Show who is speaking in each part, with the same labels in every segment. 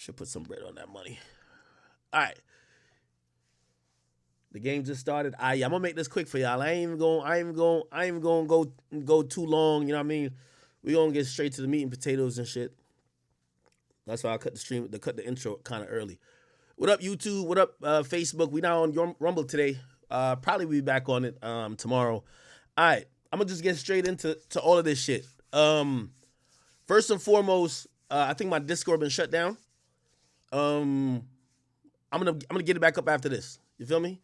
Speaker 1: Should put some bread on that money. All right. The game just started. I'm gonna make this quick for y'all. I ain't even going to go too long. You know what I mean? We gonna get straight to the meat and potatoes and shit. That's why I cut the intro kind of early. What up, YouTube? What up, Facebook? We now on Rumble today. Probably be back on it tomorrow. All right, I'm gonna just get straight into all of this shit. First and foremost, I think my Discord been shut down. I'm gonna get it back up after this. You feel me?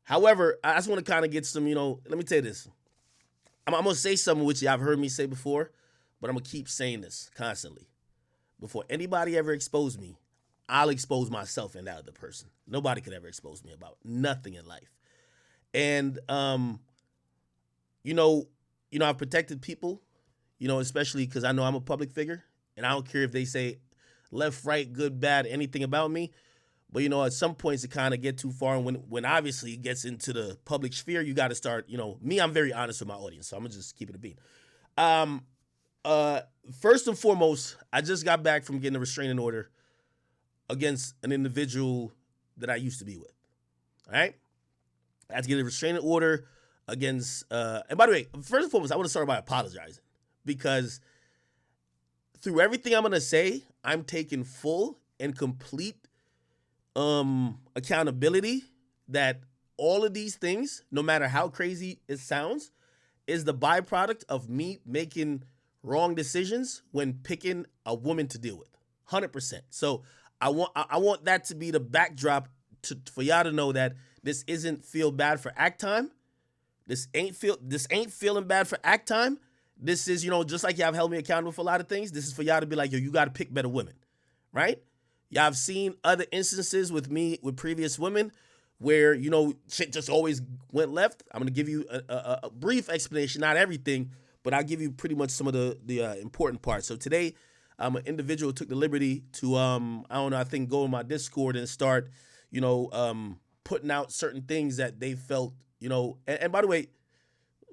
Speaker 1: However, I just want to kind of get some, let me tell you this. I'm going to say something which y'all have heard me say before, but I'm going to keep saying this constantly. Before anybody ever expose me, I'll expose myself and that other person. Nobody could ever expose me about nothing in life. And, I've protected people, especially because I know I'm a public figure, and I don't care if they say left, right, good, bad, anything about me. But, at some points it kind of get too far. And when obviously it gets into the public sphere, you got to start, me, I'm very honest with my audience. So I'm going to just keep it a beat. First and foremost, I just got back from getting a restraining order against an individual that I used to be with. All right. I had to get a restraining order against, and by the way, first and foremost, I want to start by apologizing because through everything I'm going to say, I'm taking full and complete accountability that all of these things, no matter how crazy it sounds, is the byproduct of me making wrong decisions when picking a woman to deal with. 100%. So I want that to be the backdrop for y'all to know that this isn't feel bad for act time. This ain't feeling bad for act time. This is, just like y'all have held me accountable for a lot of things. This is for y'all to be like, yo, you got to pick better women, right? Y'all have seen other instances with me, with previous women, where, shit just always went left. I'm going to give you a brief explanation, not everything, but I'll give you pretty much some of the important parts. So today, an individual took the liberty to, I think go in my Discord and start, putting out certain things that they felt, and by the way,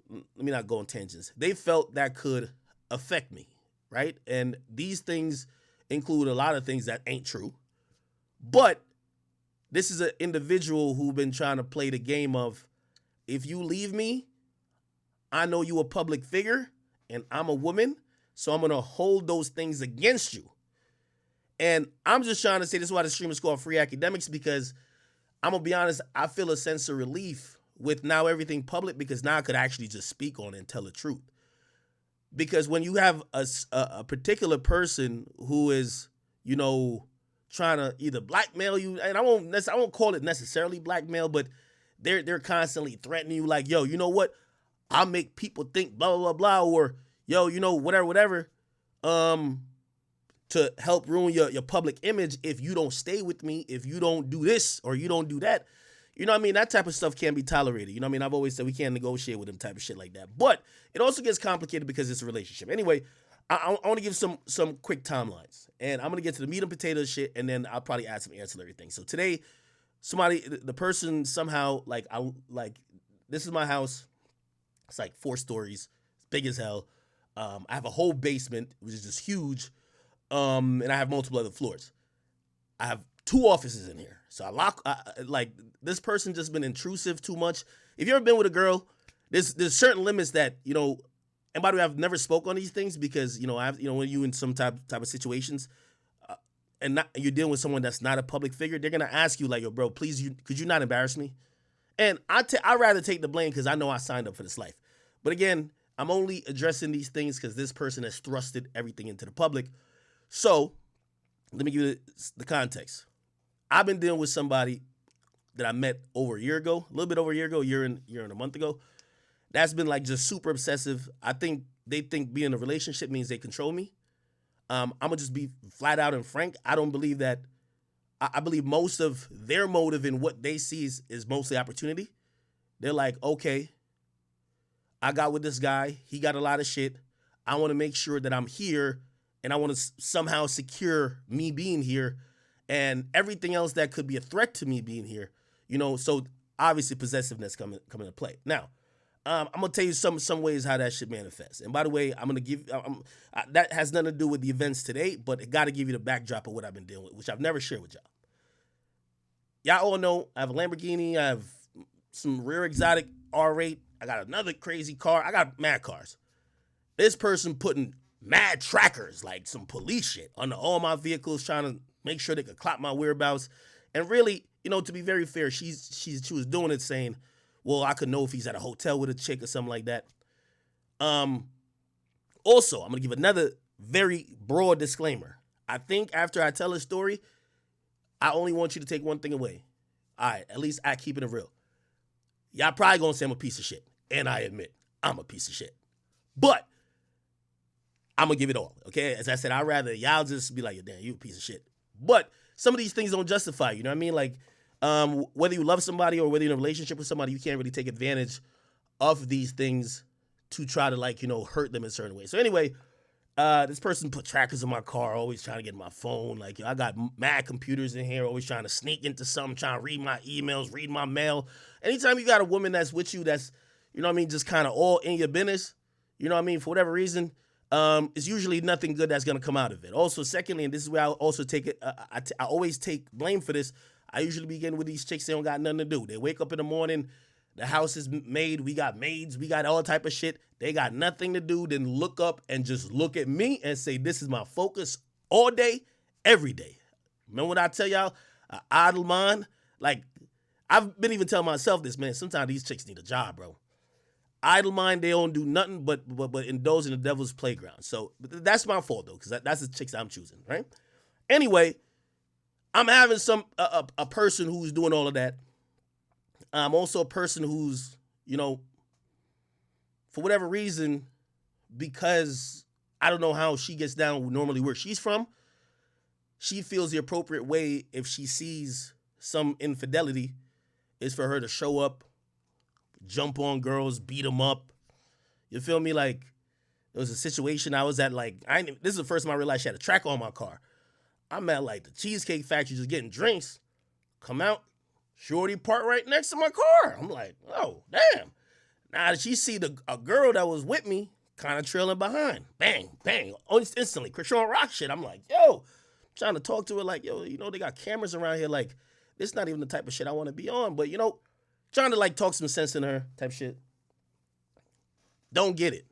Speaker 1: let me not go on tangents. They felt that could affect me, right? And these things include a lot of things that ain't true. But this is an individual who's been trying to play the game of, if you leave me, I know you a public figure and I'm a woman, so I'm going to hold those things against you. And I'm just trying to say, this is why the stream is called Free Akademiks, because I'm going to be honest, I feel a sense of relief with now everything public, because now I could actually just speak on it and tell the truth. Because when you have a particular person who is, trying to either blackmail you, and I won't call it necessarily blackmail, but they're constantly threatening you like, yo, you know what? I'll make people think blah, blah, blah, or yo, whatever, to help ruin your public image if you don't stay with me, if you don't do this or you don't do that. You know what I mean? That type of stuff can't be tolerated. You know what I mean? I've always said we can't negotiate with them type of shit like that. But it also gets complicated because it's a relationship. Anyway, I want to give some quick timelines. And I'm going to get to the meat and potatoes shit, and then I'll probably add some ancillary things. So today, the person somehow, this is my house. It's like 4 stories. It's big as hell. I have a whole basement, which is just huge. And I have multiple other floors. I have 2 offices in here. So this person just been intrusive too much. If you ever been with a girl, there's certain limits that, and by the way, I've never spoke on these things because, when you in some type of situations, and you're dealing with someone that's not a public figure, they're going to ask you like, yo, bro, please, could you not embarrass me? And I'd rather take the blame because I know I signed up for this life. But again, I'm only addressing these things because this person has thrusted everything into the public. So let me give you the context. I've been dealing with somebody that I met over a year ago, a little bit over a year ago, year and a month ago. That's been like just super obsessive. I think they think being in a relationship means they control me. I'm going to just be flat out and frank. I don't believe that. I believe most of their motive in what they see is mostly opportunity. They're like, okay, I got with this guy. He got a lot of shit. I want to make sure that I'm here, and I want to somehow secure me being here and everything else that could be a threat to me being here. So obviously possessiveness come into play. Now, I'm gonna tell you some ways how that should manifest. And by the way, I'm gonna give that has nothing to do with the events today, but it got to give you the backdrop of what I've been dealing with, which I've never shared with y'all. Y'all all know I have a Lamborghini. I have some rear exotic R8. I got another crazy car. I got mad cars. This person putting mad trackers, like some police shit, on all my vehicles, trying to make sure they could clock my whereabouts. And really, to be very fair, she was doing it saying, well, I could know if he's at a hotel with a chick or something like that. Also, I'm gonna give another very broad disclaimer. I think after I tell a story, I only want you to take one thing away. All right, at least I keep it real. Y'all probably gonna say I'm a piece of shit, and I admit I'm a piece of shit. But I'm gonna give it all, okay? As I said, I'd rather y'all just be like, damn, you a piece of shit. But some of these things don't justify, you know what I mean? Like, whether you love somebody or whether you're in a relationship with somebody, you can't really take advantage of these things to try to hurt them in a certain way. So anyway, this person put trackers in my car, always trying to get my phone. Like, I got mad computers in here, always trying to sneak into something, trying to read my emails, read my mail. Anytime you got a woman that's with you, that's, just kind of all in your business, for whatever reason, it's usually nothing good that's going to come out of it. Also, secondly, and this is where I also take it, I always take blame for this. I usually begin with these chicks, they don't got nothing to do. They wake up in the morning, the house is made, we got maids, we got all type of shit. They got nothing to do than look up and just look at me and say, this is my focus all day, every day. Remember when I tell y'all, idle mind? Like, I've been even telling myself this, man, sometimes these chicks need a job, bro. Idle mind, they don't do nothing but indulge in the devil's playground. So that's my fault, though, because that's the chicks I'm choosing, right? Anyway, I'm having a person who's doing all of that. I'm also a person who's, for whatever reason, because I don't know how she gets down normally where she's from, she feels the appropriate way if she sees some infidelity is for her to show up, jump on girls, beat them up. You feel me? Like, there was a situation I was at, like, this is the first time I realized she had a tracker on my car. I'm at, like, the Cheesecake Factory just getting drinks. Come out, shorty parked right next to my car. I'm like, oh, damn. Now she see a girl that was with me kind of trailing behind. Bang, bang, instantly. Krishan Rock shit. I'm like, yo, trying to talk to her like, yo, they got cameras around here. Like, this not even the type of shit I want to be on. But, trying to, like, talk some sense in her type shit. Don't get it.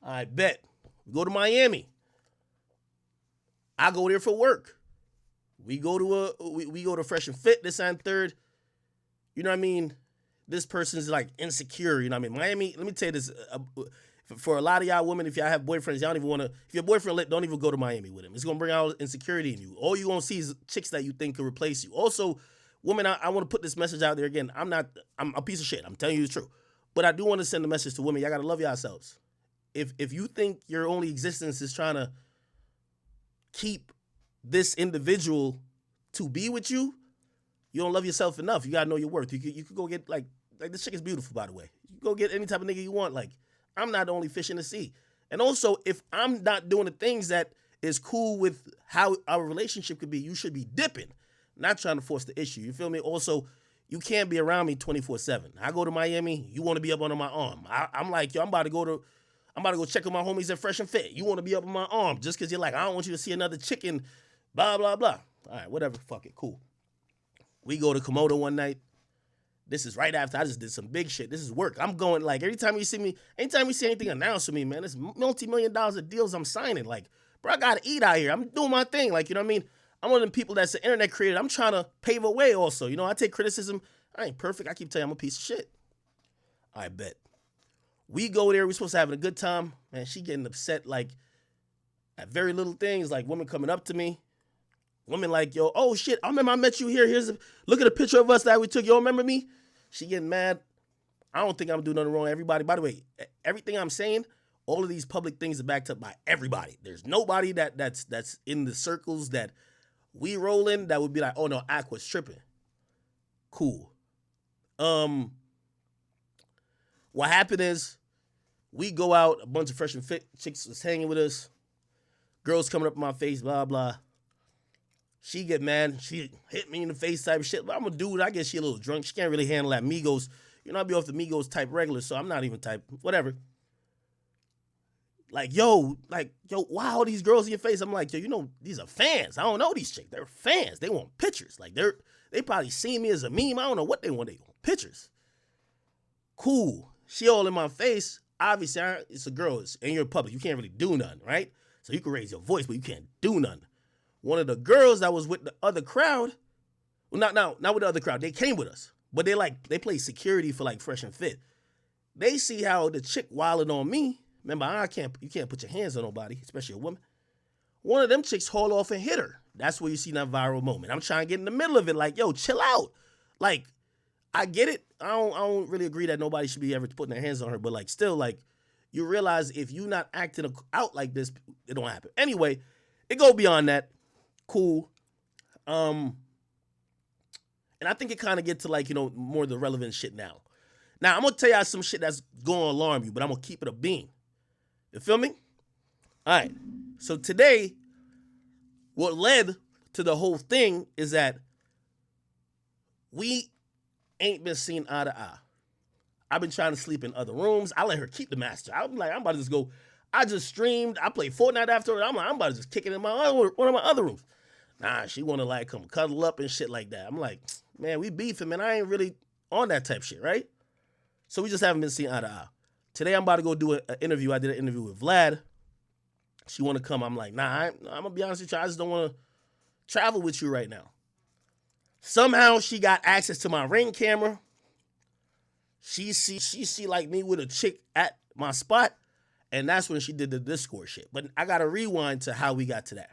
Speaker 1: I bet. We go to Miami. I go there for work. We go to Fresh and Fit this and third. You know what I mean? This person's like insecure. You know what I mean? Miami, let me tell you this. For a lot of y'all women, if y'all have boyfriends, y'all don't even want to, if your boyfriend lit, don't even go to Miami with him. It's going to bring out insecurity in you. All you going to see is chicks that you think could replace you. Also, women, I want to put this message out there again. I'm a piece of shit. I'm telling you the truth. But I do want to send a message to women. Y'all got to love yourselves. If you think your only existence is trying to keep this individual to be with you, you don't love yourself enough. You got to know your worth. You could go get, like this chick is beautiful, by the way. You can go get any type of nigga you want. Like, I'm not the only fish in the sea. And also, if I'm not doing the things that is cool with how our relationship could be, you should be dipping, not trying to force the issue. You feel me? Also, you can't be around me 24/7. I go to Miami, you want to be up under my arm. I'm like, yo, I'm about to go check on my homies at Fresh and Fit. You want to be up on my arm just because you're like, I don't want you to see another chicken, blah, blah, blah. All right, whatever, fuck it, cool. We go to Komodo one night. This is right after I just did some big shit. This is work. I'm going, like, anytime you see anything announced to me, man, it's multi-million dollars of deals I'm signing. Like, bro, I gotta eat out here. I'm doing my thing. Like, you know what I mean? I'm one of them people that's an internet creator. I'm trying to pave a way also. I take criticism. I ain't perfect. I keep telling you I'm a piece of shit. I bet. We go there. We're supposed to have a good time. Man, she getting upset, like, at very little things, like women coming up to me. Women like, yo, oh, shit, I remember I met you here. Look at a picture of us that we took. You remember me? She getting mad. I don't think I'm doing nothing wrong. Everybody, by the way, everything I'm saying, all of these public things are backed up by everybody. There's nobody that's in the circles that we roll in that would be like, oh, no, Aqua's tripping. Cool. What happened is we go out, a bunch of Fresh and Fit chicks was hanging with us. Girls coming up in my face, blah, blah. She get mad. She hit me in the face type of shit. But I'm a dude. I guess she a little drunk. She can't really handle that Migos. I be off the Migos type regular, so I'm not even type, whatever. Like, yo, why all these girls in your face? I'm like, yo, these are fans. I don't know these chicks. They're fans. They want pictures. Like, they probably seen me as a meme. I don't know what they want. They want pictures. Cool. She all in my face. Obviously, it's a girl. It's in your public. You can't really do nothing, right? So you can raise your voice, but you can't do nothing. One of the girls that was with the other crowd, well, not with the other crowd. They came with us, but they play security for like Fresh and Fit. They see how the chick wilding on me. Remember, you can't put your hands on nobody, especially a woman. One of them chicks haul off and hit her. That's where you see that viral moment. I'm trying to get in the middle of it, like, yo, chill out. Like, I get it. I don't really agree that nobody should be ever putting their hands on her, but like, still, like, you realize if you not acting out like this, it don't happen. Anyway, it go beyond that. Cool. And I think it kind of get to like, more of the relevant shit now. Now, I'm going to tell y'all some shit that's going to alarm you, but I'm going to keep it a bean. You feel me? All right. So today, what led to the whole thing is that we ain't been seen eye to eye. I've been trying to sleep in other rooms. I let her keep the master. I'm like, I'm about to just go. I just streamed. I played Fortnite after. I'm like, I'm about to just kick it in one of my other rooms. Nah, she want to like come cuddle up and shit like that. I'm like, man, we beefing, man. I ain't really on that type shit, right? So we just haven't been seen eye to eye. Today I'm about to go do an interview. I did an interview with Vlad. She want to come. I'm like, nah, I'm going to be honest with you. I just don't want to travel with you right now. Somehow she got access to my Ring camera. She see like me with a chick at my spot. And that's when she did the Discord shit. But I got to rewind to how we got to that.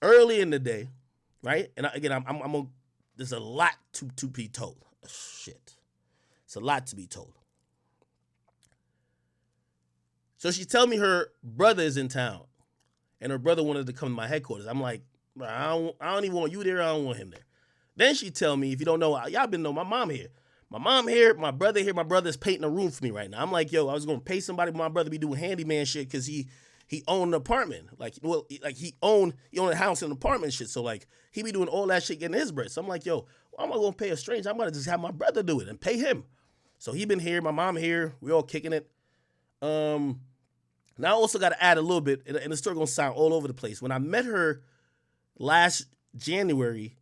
Speaker 1: Early in the day, right? And again, there's a lot to be told. Shit. It's a lot to be told. So she tell me her brother is in town, and her brother wanted to come to my headquarters. I'm like, I don't even want you there. I don't want him there. Then she tell me, if you don't know, y'all been know my mom here. My mom here, my brother here. My brother's painting a room for me right now. I'm like, yo, I was gonna pay somebody, but my brother be doing handyman shit because he owned an apartment. He owned a house and an apartment shit. So like he be doing all that shit getting his bread. So I'm like, yo, why am I gonna pay a stranger? I'm gonna just have my brother do it and pay him. So he been here, my mom here. We all kicking it. Now I also got to add a little bit, and the story gonna sound all over the place. When I met her last January,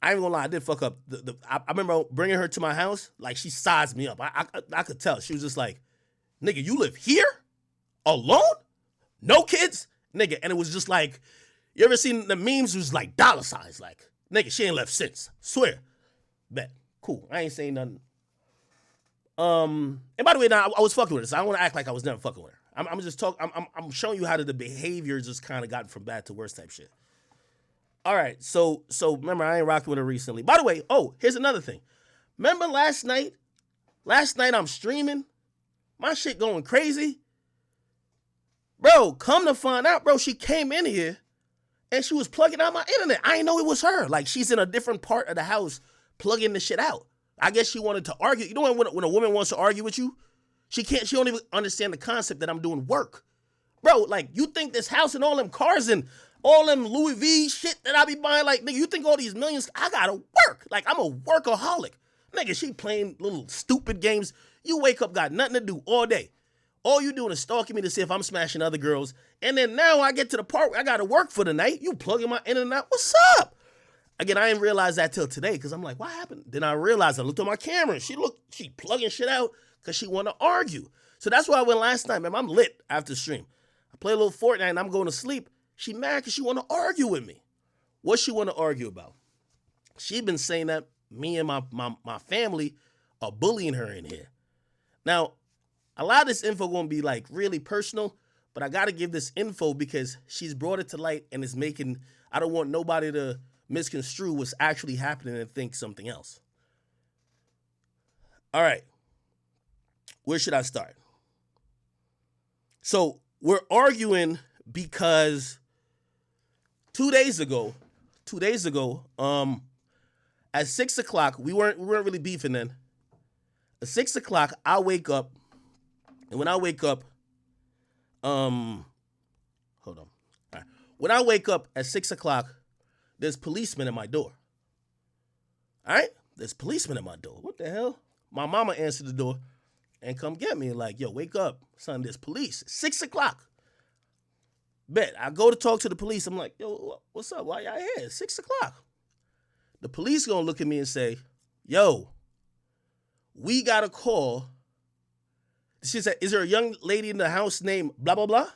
Speaker 1: I ain't gonna lie, I did fuck up. I remember bringing her to my house, like she sized me up. I could tell. She was just like, nigga, you live here? Alone? No kids? Nigga, and it was just like, you ever seen the memes? It was like dollar signs, like, nigga, she ain't left since. Swear. Bet. Cool. I ain't saying nothing. And by the way, now I was fucking with her, so I don't want to act like I was never fucking with her. I'm just talking. I'm showing you how the behavior just kind of got from bad to worse type shit. All right, so remember I ain't rocking with her recently. By the way, here's another thing. Remember last night? Last night I'm streaming, my shit going crazy. Bro, come to find out, bro, she came in here and she was plugging out my internet. I didn't know it was her. Like she's in a different part of the house plugging the shit out. I guess she wanted to argue. You know when a woman wants to argue with you? She don't even understand the concept that I'm doing work. Bro, like, you think this house and all them cars and all them Louis V shit that I be buying, like, nigga, you think all these millions, I gotta work. Like, I'm a workaholic. Nigga, she playing little stupid games. You wake up, got nothing to do all day. All you doing is stalking me to see if I'm smashing other girls. And then now I get to the part where I gotta work for the night. You plugging my internet. What's up? Again, I didn't realize that till today because I'm like, what happened? Then I realized I looked on my camera and she plugging shit out because she want to argue. So that's why I went last night, man. I'm lit after the stream. I play a little Fortnite and I'm going to sleep. She mad because she want to argue with me. What she want to argue about? She been saying that me and my family are bullying her in here. Now, a lot of this info going to be like really personal, but I got to give this info because she's brought it to light and it's making, I don't want nobody to misconstrue what's actually happening and think something else. All right. Where should I start? So we're arguing because 2 days ago, at 6 o'clock, we weren't really beefing then. At 6 o'clock, I wake up, and when I wake up, hold on. All right. When I wake up at 6 o'clock, there's policemen at my door. All right? there's policemen at my door. What the hell? My mama answered the door and come get me. Like, yo, wake up, son, there's police. 6 o'clock. Bet. I go to talk to the police. I'm like, yo, what's up? Why y'all here? 6 o'clock. The police gonna look at me and say, yo, we got a call. She said, is there a young lady in the house named blah, blah, blah?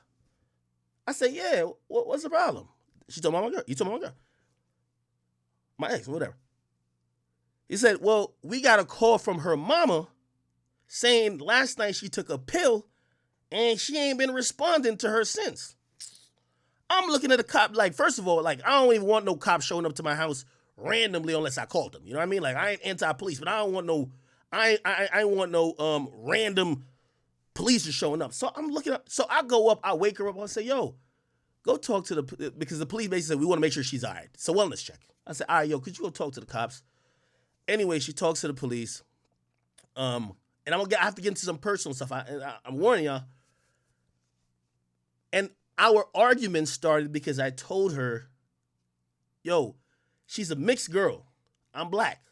Speaker 1: I said, yeah, what's the problem? She told my girl. You told my girl. My ex, whatever. He said, well, we got a call from her mama saying last night she took a pill and she ain't been responding to her since. I'm looking at the cop like, first of all, like, I don't even want no cop showing up to my house randomly unless I called them. You know what I mean? Like, I ain't anti-police, but I don't want no, I want no random police just showing up. So I'm looking up. So I go up, I wake her up, I say, yo, go talk to because the police basically said, we want to make sure she's all right. So wellness check. I said, all right, yo, could you go talk to the cops? Anyway, she talks to the police. And I have to get into some personal stuff. I'm warning y'all. And our argument started because I told her, yo, she's a mixed girl. I'm black.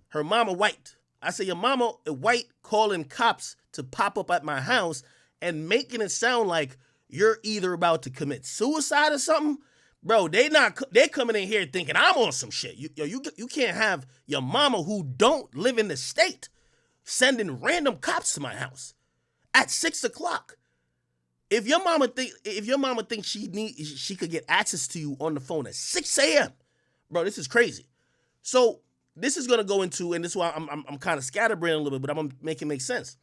Speaker 1: Her mama white. I say, your mama white calling cops to pop up at my house and making it sound like you're either about to commit suicide or something. Bro, they coming in here thinking I'm on some shit. You can't have your mama who don't live in the state sending random cops to my house at 6 o'clock. If your mama thinks she could get access to you on the phone at 6 a.m., bro, this is crazy. So this is gonna go into, and this is why I'm kind of scatterbrained a little bit, but I'm gonna make it make sense.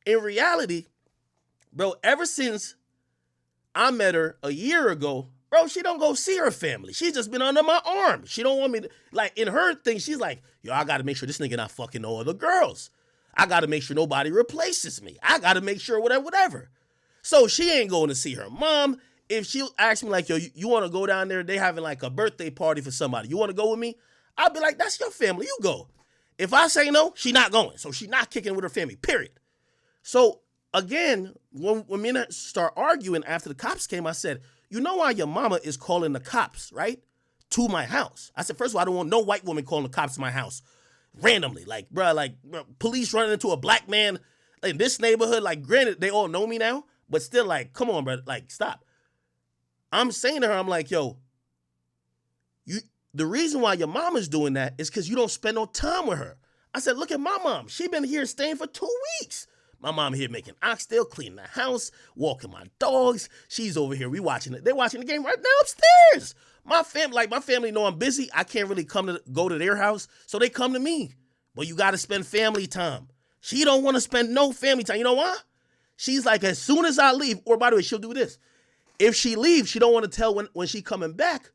Speaker 1: In reality, bro, ever since I met her a year ago, bro, she don't go see her family. She's just been under my arm. She don't want me to, like, in her thing, she's like, yo, I gotta make sure this nigga not fucking no other girls. I gotta make sure nobody replaces me. I gotta make sure whatever. So she ain't going to see her mom. If she asks me like, yo, you want to go down there? They having like a birthday party for somebody. You want to go with me? I'll be like, that's your family. You go. If I say no, she not going. So she not kicking with her family, period. So again, when me and her start arguing after the cops came, I said, you know why your mama is calling the cops, right? To my house. I said, first of all, I don't want no white woman calling the cops to my house randomly. Like, bro, police running into a black man in this neighborhood. Like, granted, they all know me now, but still, like, come on, bro. Like, stop. I'm saying to her, I'm like, yo, the reason why your mama's doing that is because you don't spend no time with her. I said, look at my mom. She been here staying for 2 weeks. My mom here making oxtail, cleaning the house, walking my dogs. She's over here. They're watching the game right now upstairs. My family know I'm busy. I can't really go to their house, so they come to me. But you got to spend family time. She don't want to spend no family time. You know why? She's like, as soon as I leave, or by the way, she'll do this. If she leaves, she don't want to tell when she coming back,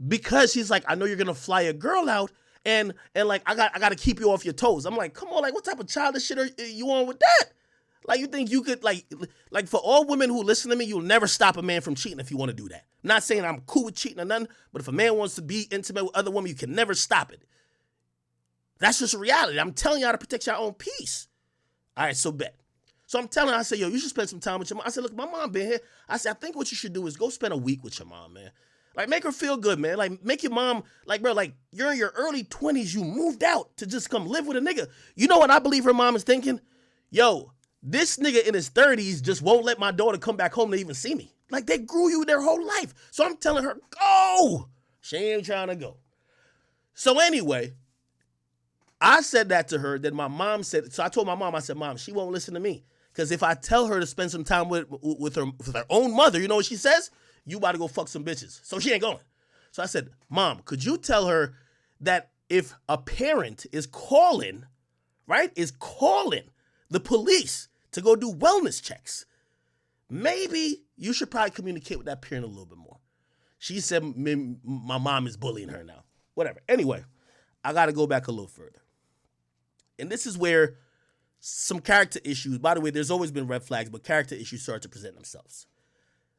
Speaker 1: because she's like, I know you're gonna fly a girl out, and like I got to keep you off your toes. I'm like, come on, like what type of childish shit are you on with that? Like, you think you could like for all women who listen to me, you'll never stop a man from cheating if you want to do that. I'm not saying I'm cool with cheating or nothing, but if a man wants to be intimate with other women, you can never stop it. That's just a reality. I'm telling you how to protect your own peace. All right, so bet. So I'm telling her, I said, yo, you should spend some time with your mom. I said, look, my mom been here. I said, I think what you should do is go spend a week with your mom, man. Like, make her feel good, man. Like, make your mom, like, bro, like, you're in your early 20s. You moved out to just come live with a nigga. You know what I believe her mom is thinking? Yo, this nigga in his 30s just won't let my daughter come back home to even see me. Like, they grew you their whole life. So I'm telling her, go. She ain't trying to go. So anyway, I said that to her. Then my mom said, so I told my mom, I said, Mom, she won't listen to me. Because if I tell her to spend some time with her own mother, you know what she says? You about to go fuck some bitches. So she ain't going. So I said, Mom, could you tell her that if a parent is calling, right, is calling the police to go do wellness checks, maybe you should probably communicate with that parent a little bit more. She said, my mom is bullying her now. Whatever. Anyway, I got to go back a little further. And this is where some character issues, by the way, there's always been red flags, but character issues start to present themselves.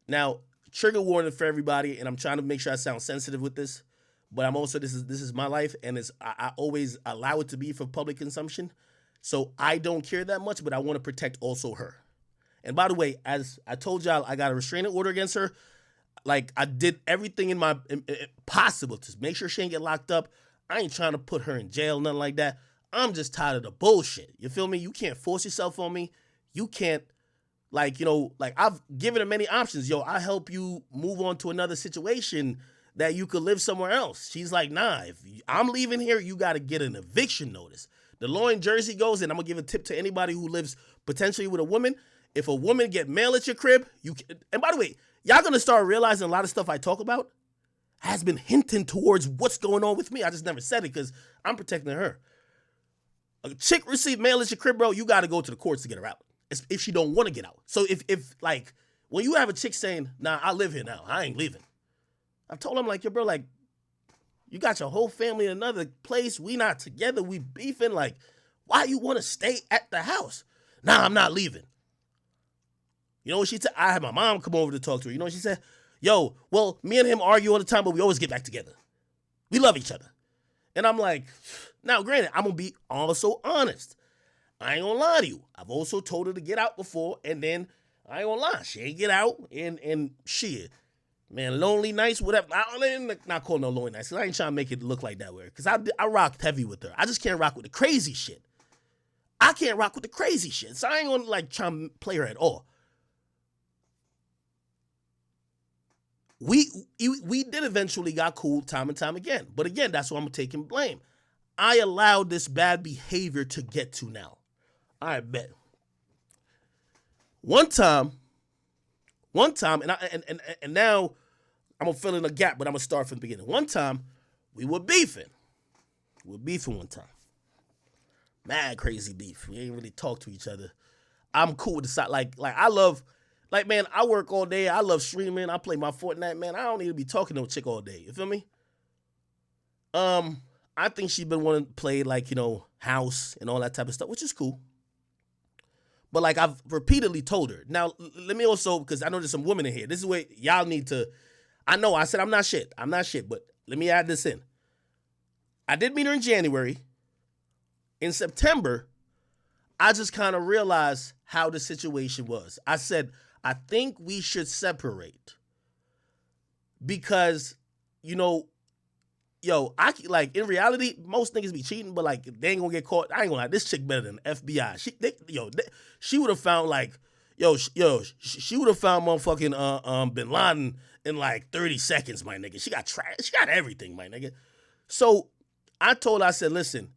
Speaker 1: Now, trigger warning for everybody, and I'm trying to make sure I sound sensitive with this, but I'm also, this is my life, and I always allow it to be for public consumption, so I don't care that much, but I want to protect also her. And by the way, as I told y'all, I got a restraining order against her. Like, I did everything in my possible to make sure she ain't get locked up. I ain't trying to put her in jail, nothing like that. I'm just tired of the bullshit. You feel me? You can't force yourself on me. You can't, like, like I've given her many options. Yo, I help you move on to another situation that you could live somewhere else. She's like, nah, if I'm leaving here, you got to get an eviction notice. The law in Jersey goes, and I'm going to give a tip to anybody who lives potentially with a woman. If a woman get mail at your crib, you can, and by the way, y'all going to start realizing a lot of stuff I talk about has been hinting towards what's going on with me. I just never said it because I'm protecting her. A chick received mail at your crib, bro, you got to go to the courts to get her out. If she don't want to get out. So if like, when you have a chick saying, nah, I live here now, I ain't leaving. I've told him, like, yo, bro, like, you got your whole family in another place. We not together. We beefing. Like, why you want to stay at the house? Nah, I'm not leaving. You know what she said? I had my mom come over to talk to her. You know what she said? Yo, well, me and him argue all the time, but we always get back together. We love each other. And I'm like, now, granted, I'm going to be also honest. I ain't going to lie to you. I've also told her to get out before, and then I ain't going to lie. She ain't get out, and shit. Man, lonely nights, whatever. I'm not calling no lonely nights, because I ain't trying to make it look like that way. Because I rocked heavy with her. I just can't rock with the crazy shit. I can't rock with the crazy shit. So I ain't going to, like, try to play her at all. We did eventually got cool time and time again. But again, that's why I'm taking blame. I allowed this bad behavior to get to now. I bet. One time, and now I'm gonna fill in a gap, but I'm gonna start from the beginning. One time, we were beefing. One time. Mad crazy beef. We ain't really talk to each other. I'm cool with the side. Like I love, like, man, I work all day. I love streaming. I play my Fortnite, man. I don't need to be talking to a chick all day. You feel me? I think she's been wanting to play, like, house and all that type of stuff, which is cool. But, like, I've repeatedly told her. Now, let me also, because I know there's some women in here. This is where y'all need to, I know I said I'm not shit, but let me add this in. I did meet her in January. In September, I just kind of realized how the situation was. I said, I think we should separate. Because, I like, in reality, most niggas be cheating, but, like, they ain't gonna get caught. I ain't gonna lie, this chick better than FBI. She would have found, like, she would have found motherfucking Bin Laden in like 30 seconds, my nigga. She got everything, my nigga. So I told her, I said, listen,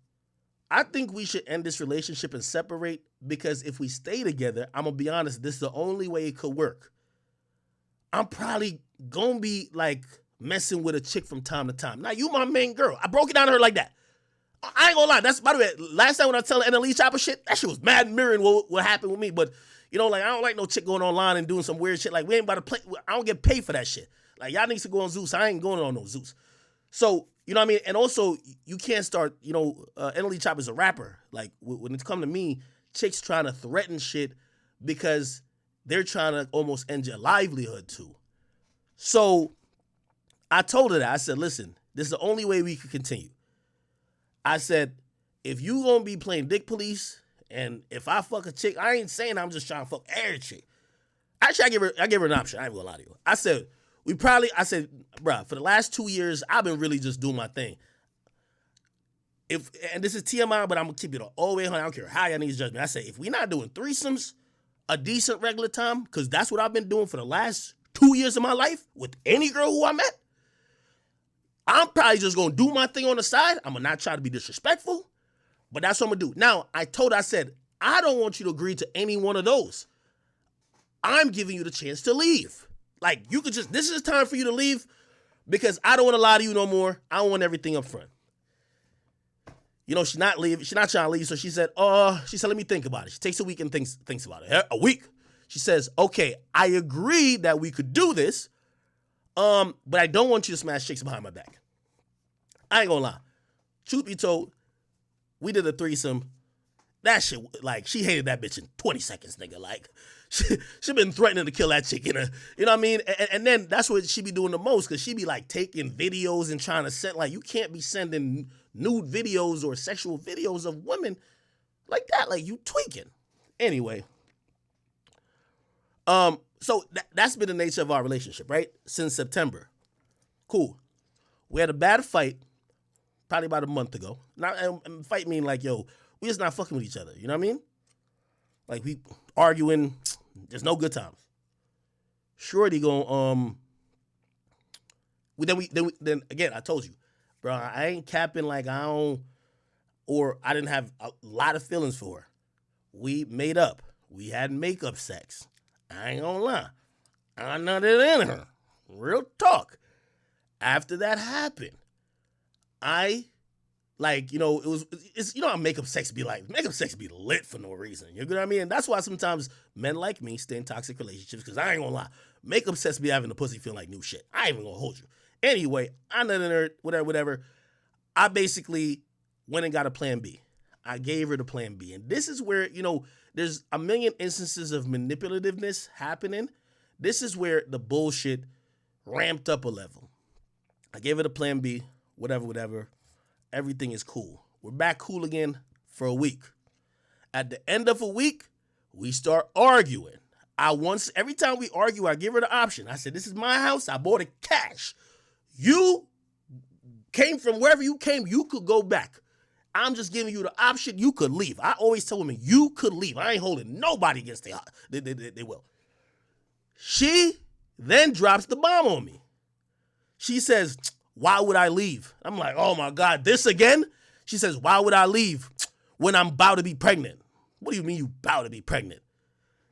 Speaker 1: I think we should end this relationship and separate, because if we stay together, I'm gonna be honest, this is the only way it could work. I'm probably gonna be, like, messing with a chick from time to time. Now, you my main girl. I broke it down to her like that. I ain't gonna lie. That's, by the way, last time when I tell NLE Chopper shit, that shit was mad mirroring what happened with me. But, like, I don't like no chick going online and doing some weird shit. Like, we ain't about to play. I don't get paid for that shit. Like, y'all niggas to go on Zeus. I ain't going on no Zeus. So, you know what I mean? And also, you can't start, NLE Chopper's a rapper. Like, when it's come to me, chicks trying to threaten shit because they're trying to almost end your livelihood too. So I told her that. I said, listen, this is the only way we can continue. I said, if you gonna be playing dick police, and if I fuck a chick, I ain't saying I'm just trying to fuck every chick. Actually, I gave her an option. I ain't gonna lie to you. I said, bruh, for the last 2 years, I've been really just doing my thing. And this is TMI, but I'm gonna keep it all the way 100. I don't care how y'all niggas judge me. I say, if we not doing threesomes a decent regular time, because that's what I've been doing for the last 2 years of my life with any girl who I met, I'm probably just gonna do my thing on the side. I'm gonna not try to be disrespectful, but that's what I'm gonna do. Now, I said, I don't want you to agree to any one of those. I'm giving you the chance to leave. Like, you could just, this is time for you to leave, because I don't want to lie to you no more. I want everything up front. She's not leaving. She's not trying to leave. So she said, let me think about it. She takes a week and thinks about it. A week. She says, okay, I agree that we could do this, but I don't want you to smash chicks behind my back. I ain't gonna lie. Truth be told, we did a threesome. That shit, like, she hated that bitch in 20 seconds, nigga. Like, she been threatening to kill that chick in her, you know what I mean? And then that's what she be doing the most, because she be, like, taking videos and trying to send, like, you can't be sending nude videos or sexual videos of women like that. Like, you tweaking. Anyway. So that's been the nature of our relationship, right? Since September. Cool. We had a bad fight. probably about a month ago. And fight mean like, yo, we just not fucking with each other. You know what I mean? Like we arguing, there's no good times. Shorty going, then again, I told you, bro, I ain't capping like I don't, or I didn't have a lot of feelings for her. We made up. We had makeup sex. I ain't gonna lie. I nutted in her. Real talk. After that happened, it's how makeup sex be like. Makeup sex be lit for no reason. You know what I mean? And that's why sometimes men like me stay in toxic relationships, because I ain't gonna lie. Makeup sex be having the pussy feel like new shit. I ain't even gonna hold you. Anyway, I nutted in her, whatever. I basically went and got a plan B. I gave her the plan B. And this is where, there's a million instances of manipulativeness happening. This is where the bullshit ramped up a level. I gave her the plan B, whatever. Everything is cool. We're back cool again for a week. At the end of a week, we start arguing. Every time we argue, I give her the option. I said, this is my house. I bought it cash. You came from wherever you came. You could go back. I'm just giving you the option. You could leave. I always tell women, you could leave. I ain't holding nobody against they will. She then drops the bomb on me. She says, why would I leave? I'm like, oh my God, this again? She says, why would I leave when I'm about to be pregnant? What do you mean you about to be pregnant?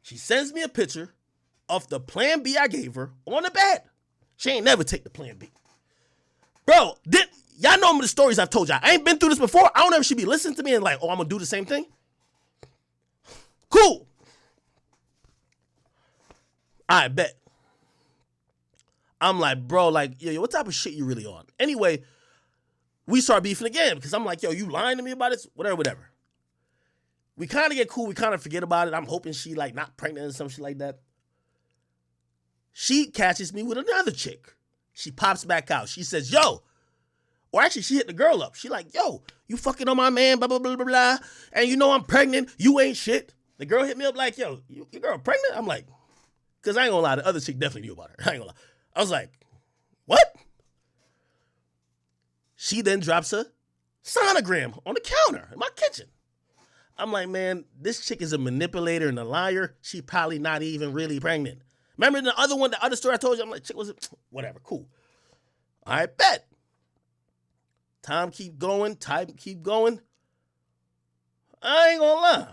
Speaker 1: She sends me a picture of the plan B I gave her on the bed. She ain't never take the plan B. Bro, y'all know the stories I've told y'all. I ain't been through this before. I don't ever should be listening to me and like, oh, I'm going to do the same thing. Cool. I bet. I'm like, bro, like, yo, what type of shit you really on? Anyway, we start beefing again because I'm like, yo, you lying to me about this? Whatever. We kind of get cool. We kind of forget about it. I'm hoping she like not pregnant or some shit like that. She catches me with another chick. She pops back out. She says, yo, or actually she hit the girl up. She like, yo, you fucking on my man, blah, blah, blah, blah, blah. And you know I'm pregnant. You ain't shit. The girl hit me up like, yo, your girl pregnant? I'm like, because I ain't gonna lie, the other chick definitely knew about her. I ain't gonna lie. I was like, what? She then drops a sonogram on the counter in my kitchen. I'm like, man, this chick is a manipulator and a liar. She probably not even really pregnant. Remember the other story I told you? I'm like, chick was whatever, cool. I bet. Time keep going. I ain't gonna lie.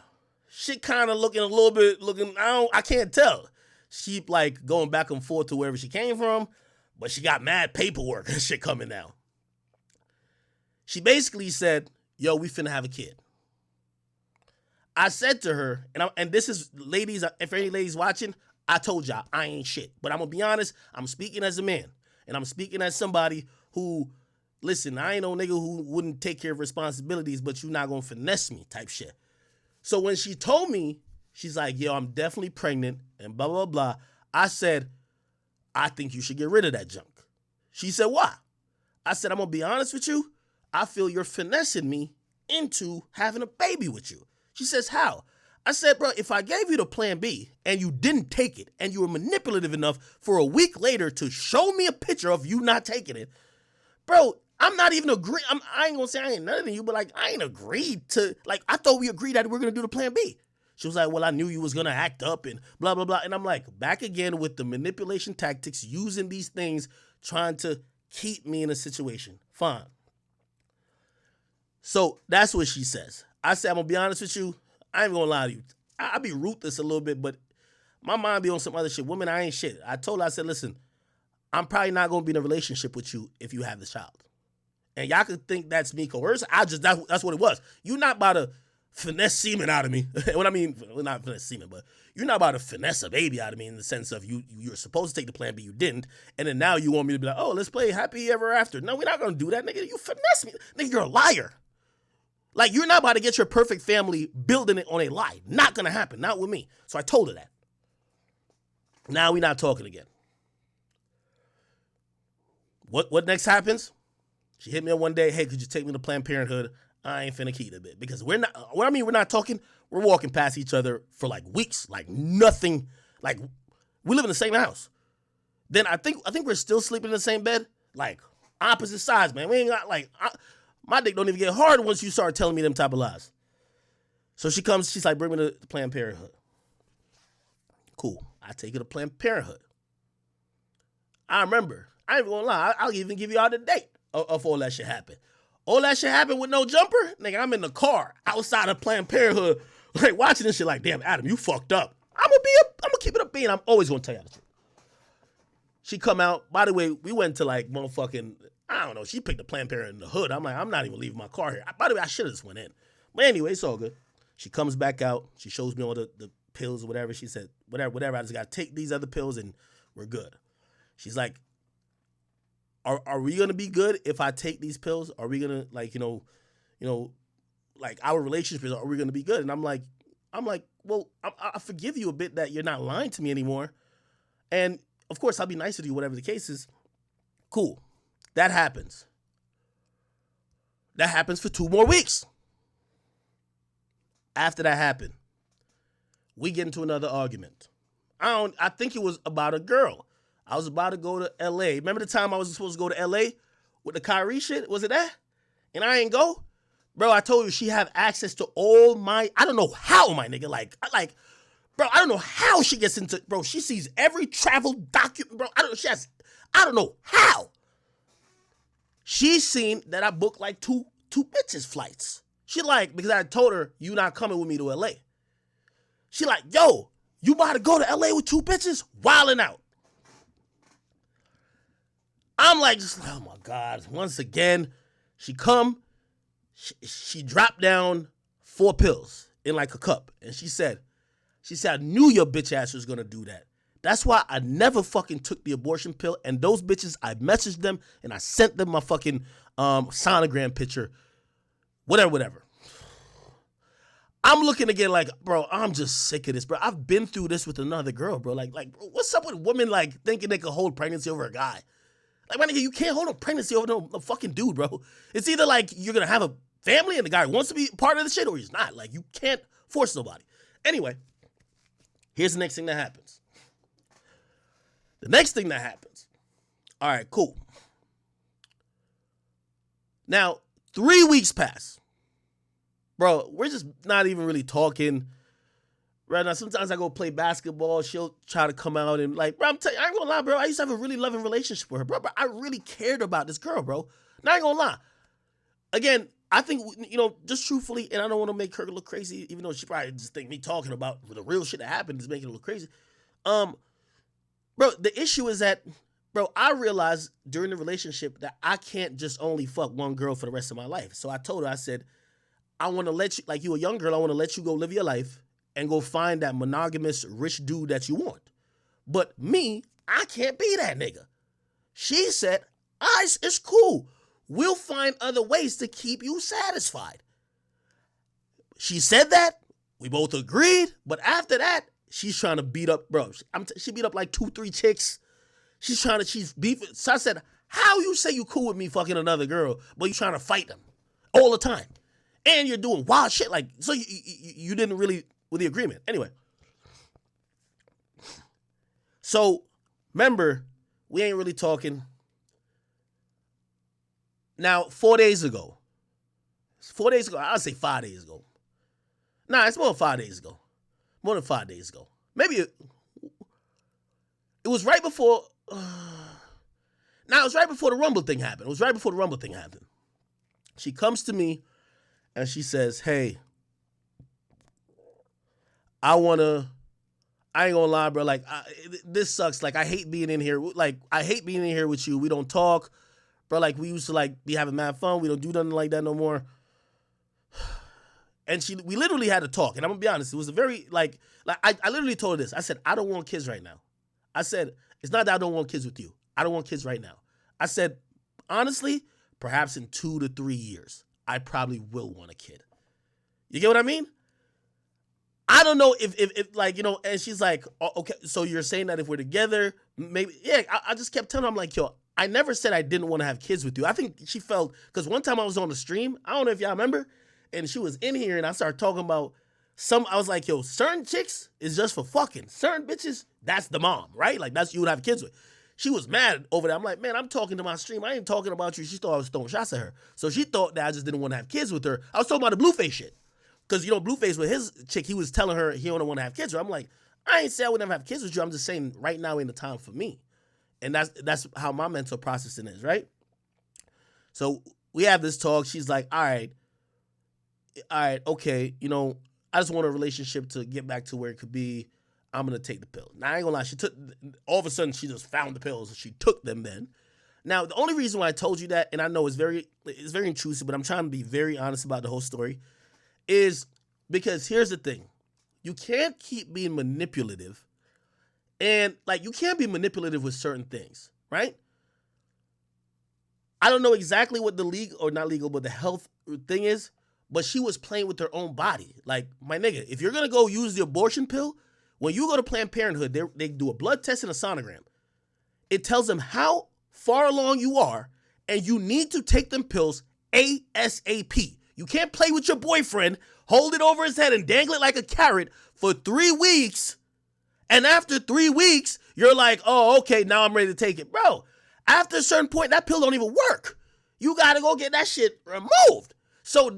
Speaker 1: Shit kind of looking a little bit, I can't tell. She like going back and forth to wherever she came from, but she got mad paperwork and shit coming now. She basically said, yo, we finna have a kid. I said to her, and this is, ladies, if any ladies watching, I told y'all, I ain't shit. But I'm going to be honest, I'm speaking as a man. And I'm speaking as somebody who, listen, I ain't no nigga who wouldn't take care of responsibilities, but you not going to finesse me type shit. So when she told me, she's like, yo, I'm definitely pregnant and blah, blah, blah. I said, I think you should get rid of that junk. She said, why? I said, I'm going to be honest with you. I feel you're finessing me into having a baby with you. She says, how? I said, bro, if I gave you the plan B and you didn't take it and you were manipulative enough for a week later to show me a picture of you not taking it, bro, I'm not even agreeing. I ain't going to say I ain't none of you, but like, I ain't agreed to, like, I thought we agreed that we're going to do the plan B. She was like, well, I knew you was going to act up and blah, blah, blah. And I'm like, back again with the manipulation tactics, using these things, trying to keep me in a situation. Fine. So that's what she says. I said, I'm going to be honest with you. I ain't going to lie to you. I be ruthless a little bit, but my mind be on some other shit. Women, I ain't shit. I told her, I said, listen, I'm probably not going to be in a relationship with you if you have this child. And y'all could think that's me coerced. That's what it was. You're not about to finesse semen out of me. What I mean, well, not finesse semen, but you're not about to finesse a baby out of me in the sense of you're supposed to take the plan B, you didn't. And then now you want me to be like, oh, let's play happy ever after. No, we're not going to do that, nigga. You finesse me. Nigga, you're a liar. Like, you're not about to get your perfect family building it on a lie. Not going to happen. Not with me. So I told her that. Now we're not talking again. What next happens? She hit me up one day. Hey, could you take me to Planned Parenthood? I ain't finna keep it a bit. Because we're not, what I mean, we're not talking. We're walking past each other for like weeks. Like nothing. Like, we live in the same house. Then I think we're still sleeping in the same bed. Like, opposite sides, man. We ain't got like, My dick don't even get hard once you start telling me them type of lies. So she comes, she's like, bring me to Planned Parenthood. Cool. I take her to Planned Parenthood. I remember. I ain't gonna lie. I'll even give you all the date of all that shit happened. All that shit happened with no jumper? Nigga, I'm in the car outside of Planned Parenthood, like watching this shit like, damn, Adam, you fucked up. I'm gonna keep it up being. I'm always gonna tell you the truth. She come out. By the way, we went to like motherfucking, I don't know, she picked a Planned Parenthood in the hood. I'm like, I'm not even leaving my car here. By the way, I should have just went in. But anyway, it's all good. She comes back out. She shows me all the pills or whatever. She said, whatever, I just gotta take these other pills and we're good. She's like, are we gonna be good if I take these pills? Are we gonna like, like our relationship, are we gonna be good? And I'm like, well, I forgive you a bit that you're not lying to me anymore. And of course, I'll be nice with you, whatever the case is. Cool. That happens. That happens for 2 more weeks. After that happened, we get into another argument. I think it was about a girl. I was about to go to LA. Remember the time I was supposed to go to LA with the Kyrie shit? Was it that? And I ain't go? Bro, I told you she have access to all my, I don't know how, my nigga. Bro, I don't know how she gets into, bro, she sees every travel document, bro. I don't know how. She's seen that I booked like two bitches flights. She like, because I told her, you not coming with me to LA. She like, yo, you about to go to LA with 2 bitches? Wilding out. I'm like, oh my God. Once again, she come, she dropped down 4 pills in like a cup. And she said, I knew your bitch ass was gonna do that. That's why I never fucking took the abortion pill. And those bitches, I messaged them and I sent them my fucking sonogram picture. Whatever. I'm looking again like, bro, I'm just sick of this, bro. I've been through this with another girl, bro. Like, what's up with women like thinking they can hold pregnancy over a guy? Like, my nigga, you can't hold a pregnancy over no fucking dude, bro. It's either like you're gonna have a family and the guy wants to be part of the shit or he's not. Like, you can't force nobody. Anyway, here's the next thing that happens. The next thing that happens. All right, cool. Now, 3 weeks pass. Bro, we're just not even really talking. Right now, sometimes I go play basketball. She'll try to come out and like, bro, I'm telling you, I ain't gonna lie, bro. I used to have a really loving relationship with her, bro. I really cared about this girl, bro. Now, I ain't gonna lie. Again, I think, just truthfully, and I don't want to make her look crazy, even though she probably just think me talking about the real shit that happened is making her look crazy. Bro, the issue is that, bro, I realized during the relationship that I can't just only fuck one girl for the rest of my life. So I told her, I said, I want to let you, like you a young girl, I want to let you go live your life and go find that monogamous rich dude that you want. But me, I can't be that nigga. She said, it's cool. We'll find other ways to keep you satisfied. She said that. We both agreed. But after that, she's trying to beat up, bro. She beat up like 2-3 chicks. She's beefing. So I said, how you say you cool with me fucking another girl, but you trying to fight them all the time? And you're doing wild shit. Like, so you didn't really, with the agreement. Anyway. So, remember, we ain't really talking. Now, 4 days ago. I'll say 5 days ago. Nah, it's more than 5 days ago. More than 5 days ago. Maybe it was right before. It was right before the Rumble thing happened. She comes to me and she says, hey, I ain't gonna lie, bro. Like, this sucks. Like, I hate being in here. Like, I hate being in here with you. We don't talk. Bro, like, we used to, like, be having mad fun. We don't do nothing like that no more. And we literally had to talk. And I'm gonna be honest, it was a very, like I literally told her this. I said, I don't want kids right now. I said, it's not that I don't want kids with you. I don't want kids right now. I said, honestly, perhaps in 2 to 3 years, I probably will want a kid. You get what I mean? I don't know if like, and she's like, oh, okay, so you're saying that if we're together, maybe, yeah, I just kept telling her, I'm like, yo, I never said I didn't want to have kids with you. I think she felt, because one time I was on the stream, I don't know if y'all remember, and she was in here and I started talking about I was like, yo, certain chicks is just for fucking. Certain bitches, that's the mom, right? Like, that's you would have kids with. She was mad over that. I'm like, man, I'm talking to my stream. I ain't talking about you. She thought I was throwing shots at her. So she thought that I just didn't want to have kids with her. I was talking about the Blueface shit. Because, Blueface with his chick, he was telling her he don't want to have kids with her. I'm like, I ain't say I would never have kids with you. I'm just saying right now ain't the time for me. And that's how my mental processing is, right? So we have this talk. She's like, all right, okay, I just want a relationship to get back to where it could be. I'm going to take the pill. Now, I ain't going to lie. All of a sudden, she just found the pills and she took them then. Now, the only reason why I told you that, and I know it's very intrusive, but I'm trying to be very honest about the whole story, is because here's the thing. You can't keep being manipulative, and you can't be manipulative with certain things, right? I don't know exactly what the legal, or not legal, but the health thing is, but she was playing with her own body. Like, my nigga, if you're going to go use the abortion pill, when you go to Planned Parenthood, they do a blood test and a sonogram. It tells them how far along you are, and you need to take them pills ASAP. You can't play with your boyfriend, hold it over his head and dangle it like a carrot for 3 weeks, and after 3 weeks, you're like, oh, okay, now I'm ready to take it. Bro, after a certain point, that pill don't even work. You got to go get that shit removed. So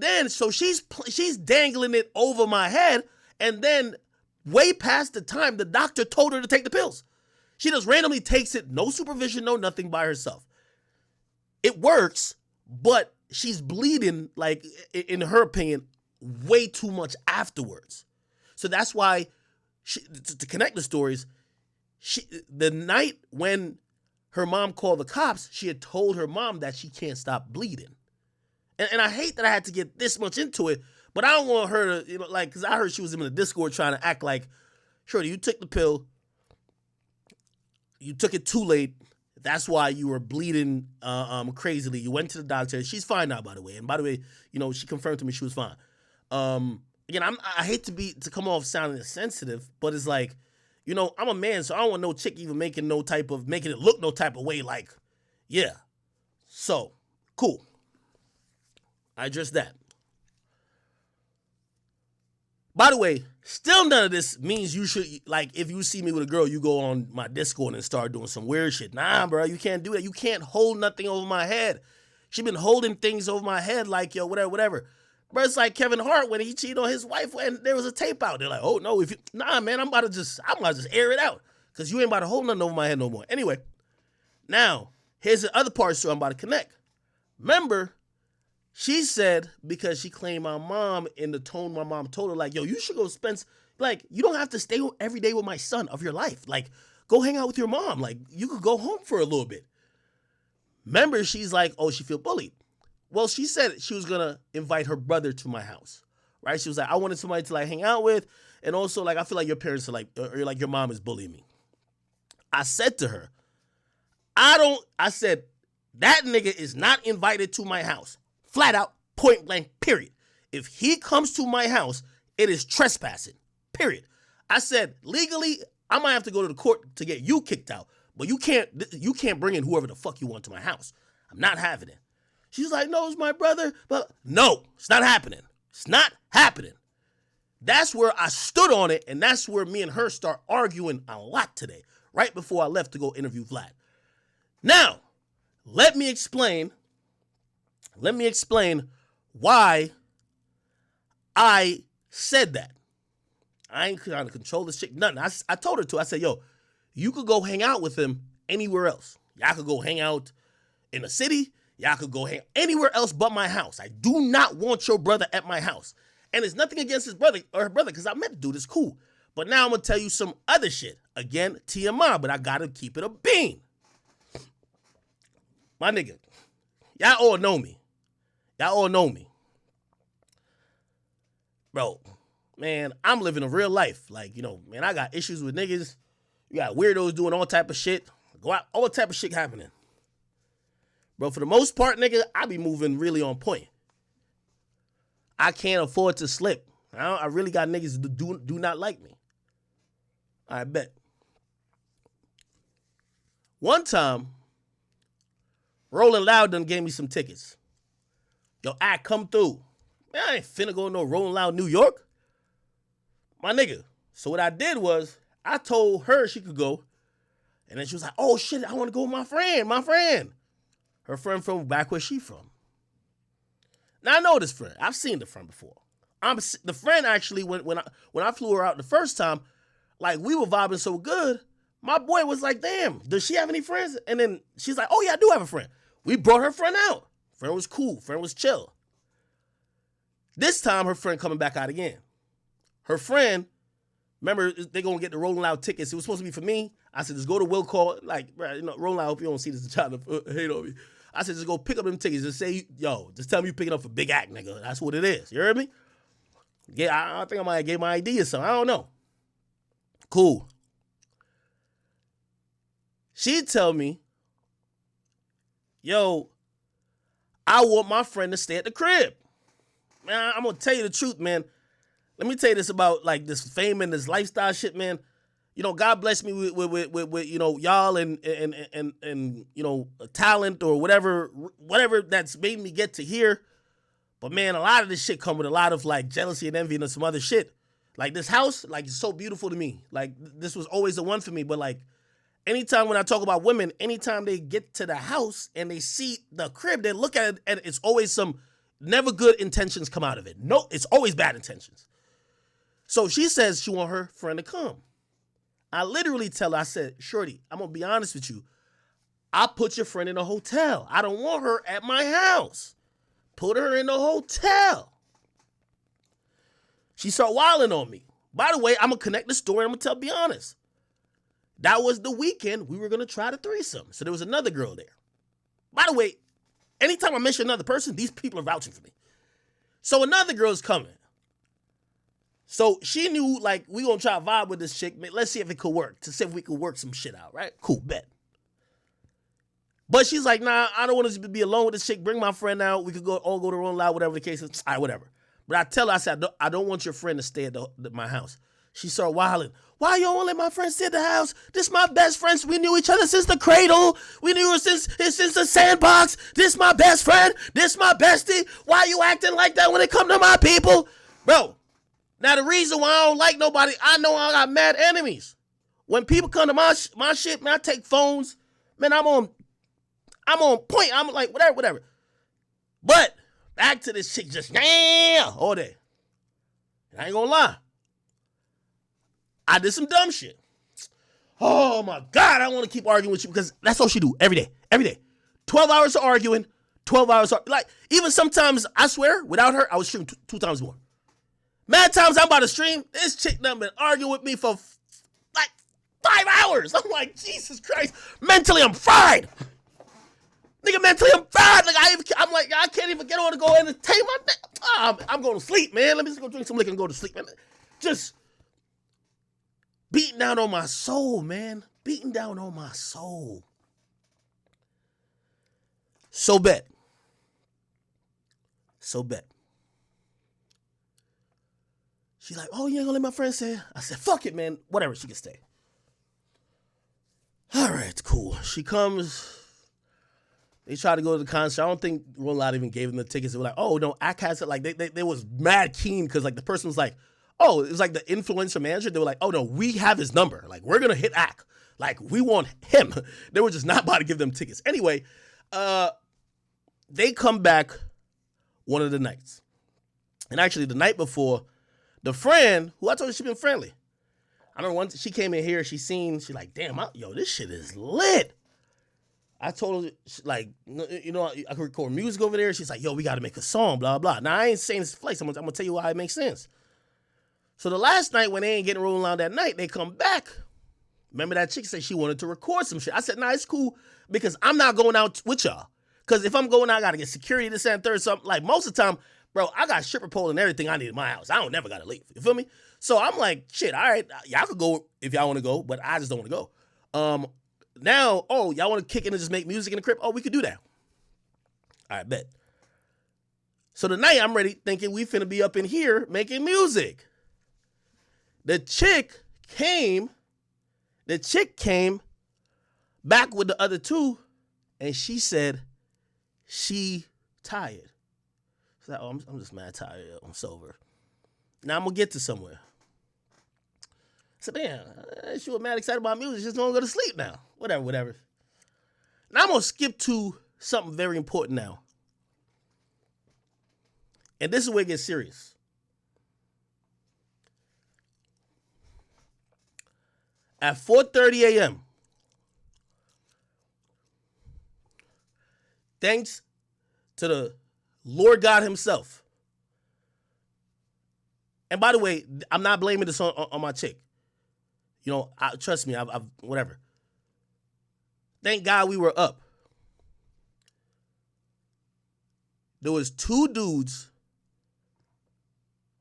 Speaker 1: she's dangling it over my head, and then way past the time the doctor told her to take the pills. She just randomly takes it, no supervision, no nothing, by herself. It works, but she's bleeding, in her opinion, way too much afterwards. So that's why, to connect the stories, the night when her mom called the cops, she had told her mom that she can't stop bleeding. And I hate that I had to get this much into it, but I don't want her to, because I heard she was in the Discord trying to act like, Shorty, you took the pill, you took it too late, that's why you were bleeding crazily. You went to the doctor. She's fine now, by the way. And by the way, she confirmed to me she was fine. Again, I hate to come off sounding sensitive, but it's like, I'm a man, so I don't want no chick even making it look no type of way. Like, yeah. So, cool. I addressed that. By the way, still none of this means you should, if you see me with a girl, you go on my Discord and start doing some weird shit. Nah, bro, you can't do that. You can't hold nothing over my head. She been holding things over my head yo, whatever. Bro, it's like Kevin Hart when he cheated on his wife and there was a tape out. They're like, oh, no, nah, man, I'm about to just air it out because you ain't about to hold nothing over my head no more. Anyway, now, here's the other part so I'm about to connect. Remember, she said, because she claimed my mom in the tone my mom told her, yo, you should go spend, you don't have to stay every day with my son of your life. Go hang out with your mom. You could go home for a little bit. Remember, she's like, oh, she feel bullied. Well, she said she was going to invite her brother to my house, right? She was like, I wanted somebody to, hang out with, and also, I feel like your parents are, or your mom is bullying me. I said to her, I said, that nigga is not invited to my house. Flat out, point blank, period. If he comes to my house, it is trespassing, period. I said, legally, I might have to go to the court to get you kicked out, but you can't bring in whoever the fuck you want to my house. I'm not having it. She's like, no, it's my brother, but no, it's not happening. It's not happening. That's where I stood on it, and that's where me and her start arguing a lot today, right before I left to go interview Vlad. Now, let me explain why I said that. I ain't trying to control this chick, nothing. I told her to. I said, yo, you could go hang out with him anywhere else. Y'all could go hang out in the city. Y'all could go hang anywhere else but my house. I do not want your brother at my house. And it's nothing against his brother or her brother, because I met the dude, it's cool. But now I'm going to tell you some other shit. Again, TMI, but I got to keep it a bean. My nigga, y'all all know me. Bro, man, I'm living a real life. Man, I got issues with niggas. You got weirdos doing all type of shit. Go out, all type of shit happening. Bro, for the most part, nigga, I be moving really on point. I can't afford to slip. I really got niggas that do not like me. I bet. One time, Rolling Loud done gave me some tickets. Yo, I come through. Man, I ain't finna go to no Rolling Loud, New York. My nigga. So what I did was, I told her she could go. And then she was like, oh shit, I want to go with my friend. Her friend from back where she from. Now I know this friend. I've seen the friend before. The friend actually, when I flew her out the first time, like we were vibing so good, my boy was like, damn, does she have any friends? And then she's like, oh yeah, I do have a friend. We brought her friend out. Friend was cool. Friend was chill. This time, her friend coming back out again. Her friend, remember, they're going to get the Rolling Loud tickets. It was supposed to be for me. I said, just go to Will Call. Like, bro, Rolling Loud, I hope you don't see this child hate on me. I said, just go pick up them tickets. Just say, yo, just tell me you picking up for Big Act, nigga. That's what it is. You heard me? Yeah, I think I might have gave my ID or something. I don't know. Cool. She'd tell me, yo, I want my friend to stay at the crib. Man, I'm going to tell you the truth, man. Let me tell you this about like this fame and this lifestyle shit, man. You know, God bless me with you know, y'all and you know, talent or whatever that's made me get to here. But man, a lot of this shit come with a lot of like jealousy and envy and some other shit. Like this house, like it's so beautiful to me. Like this was always the one for me. But like anytime when I talk about women, anytime they get to the house and they see the crib, they look at it and it's always some never good intentions come out of it. No, it's always bad intentions. So she says she want her friend to come. I literally tell her, I said, shorty, I'm going to be honest with you. I put your friend in a hotel. I don't want her at my house. Put her in a hotel. She started wilding on me. By the way, I'm going to connect the story. I'm going to be honest. That was the weekend we were going to try the threesome. So there was another girl there. By the way, anytime I mention another person, these people are vouching for me. So another girl's coming. So she knew, like, we gonna try to vibe with this chick. Let's see if it could work. To see if we could work some shit out, right? Cool, bet. But she's like, nah, I don't want to be alone with this chick. Bring my friend out. We could all go to Rolling Loud, whatever the case is. All right, whatever. But I tell her, I said, I don't want your friend to stay at my house. She started wilding. Why you don't let my friend stay at the house? This my best friend. We knew each other since the cradle. We knew her since the sandbox. This my best friend. This my bestie. Why you acting like that when it come to my people? Bro. Now, the reason why I don't like nobody, I know I got mad enemies. When people come to my shit, man, I take phones. Man, I'm on point. I'm like, whatever. But back to this chick just, yeah, all day. And I ain't gonna lie. I did some dumb shit. Oh, my God, I want to keep arguing with you because that's all she do every day. 12 hours of arguing, 12 hours of, like, even sometimes, I swear, without her, I would stream two times more. Mad times I'm about to stream, this chick done been arguing with me for like 5 hours. I'm like, Jesus Christ. Mentally, I'm fried. Nigga, mentally, I'm fried. Like, I'm like, I can't even get on to go entertain my I'm going to sleep, man. Let me just go drink some liquor and go to sleep, man. Just beating down on my soul, man. Beating down on my soul. So bet. She's like, oh, you ain't gonna let my friend stay? I said, fuck it, man. Whatever, she can stay. All right, cool. She comes. They try to go to the concert. I don't think Rolling Loud even gave them the tickets. They were like, oh, no, Act has it. Like, they was mad keen because, like, the person was like, oh, it was like the influencer manager. They were like, oh, no, we have his number. Like, we're going to hit Act. Like, we want him. They were just not about to give them tickets. Anyway, they come back one of the nights. And actually, the night before, the friend, who I told you she been friendly. I don't know, once she came in here, she's like, damn, yo, this shit is lit. I told her, like, you know, I could record music over there. She's like, yo, we got to make a song, blah, blah. Now, I ain't saying this place. I'm going to tell you why it makes sense. So the last night when they ain't getting Rolling Loud that night, they come back. Remember that chick said she wanted to record some shit. I said, nah, it's cool because I'm not going out with y'all. Because if I'm going out, I got to get security, this, and third, something. Like, most of the time, bro, I got stripper pole and everything I need in my house. I don't never got to leave. You feel me? So I'm like, shit, all right, y'all could go if y'all want to go, but I just don't want to go. Now, oh, y'all want to kick in and just make music in the crib? Oh, we could do that. All right, bet. So tonight I'm ready thinking we finna be up in here making music. The chick came back with the other two and she said she tired. She's like, oh, I'm just mad tired. I'm sober. Now I'm going to get to somewhere. said, damn, she was mad excited about music. Just don't go to sleep now. Whatever. Now I'm going to skip to something very important now. And this is where it gets serious. At 4:30 a.m., thanks to the Lord God himself. And by the way, I'm not blaming this on my chick. You know, trust me, I've whatever. Thank God we were up. There was two dudes,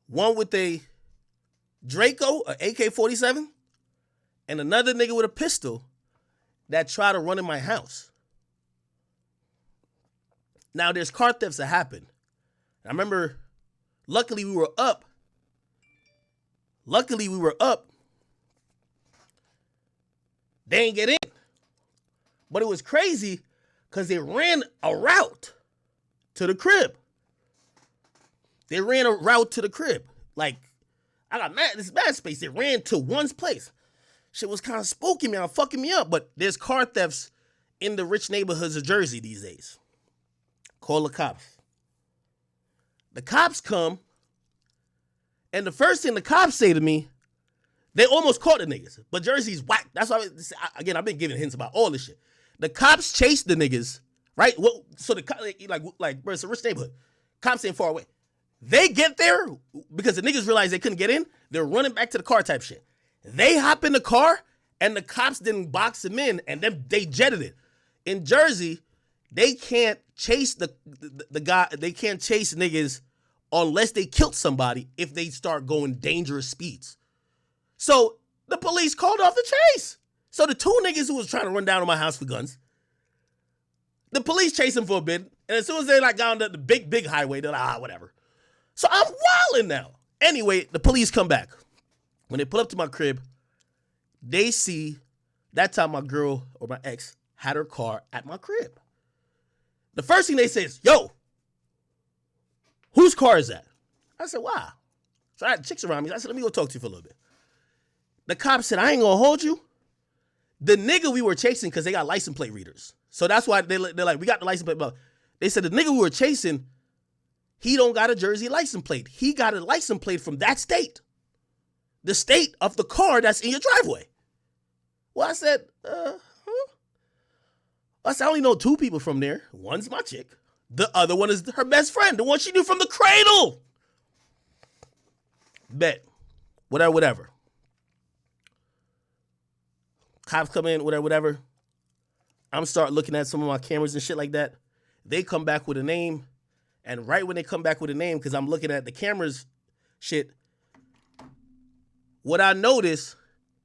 Speaker 1: one with a Draco, an AK-47, and another nigga with a pistol that tried to run in my house. Now, there's car thefts that happen. I remember, luckily we were up. They ain't get in. But it was crazy because they ran a route to the crib. Like, I got this mad space. They ran to one's place. Shit was kind of spooking me, fucking me up. But there's car thefts in the rich neighborhoods of Jersey these days. Call the cops. The cops come, and the first thing the cops say to me, they almost caught the niggas, but Jersey's whack. That's why, again, I've been giving hints about all this shit. The cops chased the niggas, right? Well, so bro, it's a rich neighborhood. Cops ain't far away. They get there because the niggas realized they couldn't get in. They're running back to the car type shit. They hop in the car, and the cops didn't box them in, and then they jetted it. In Jersey, they can't chase the guy. They can't chase niggas unless they killed somebody if they start going dangerous speeds. So the police called off the chase. So the two niggas who was trying to run down on my house for guns, the police chased them for a bit, and as soon as they got on the big highway, they're like, whatever. So I'm wilding now. Anyway, the police come back. When they pull up to my crib, they see that time my girl or my ex had her car at my crib. The first thing they say is, yo, whose car is that? I said, wow. So I had chicks around me. I said, let me go talk to you for a little bit. The cop said, I ain't gonna hold you. The nigga we were chasing, because they got license plate readers. So that's why they're like, we got the license plate. But they said the nigga we were chasing, he don't got a Jersey license plate. He got a license plate from that state. The state of the car that's in your driveway. Well, I said, I said, I only know two people from there. One's my chick. The other one is her best friend, the one she knew from the cradle. Bet. Whatever. Cops come in, whatever. I'm start looking at some of my cameras and shit like that. They come back with a name. And right when they come back with a name, because I'm looking at the cameras shit, what I noticed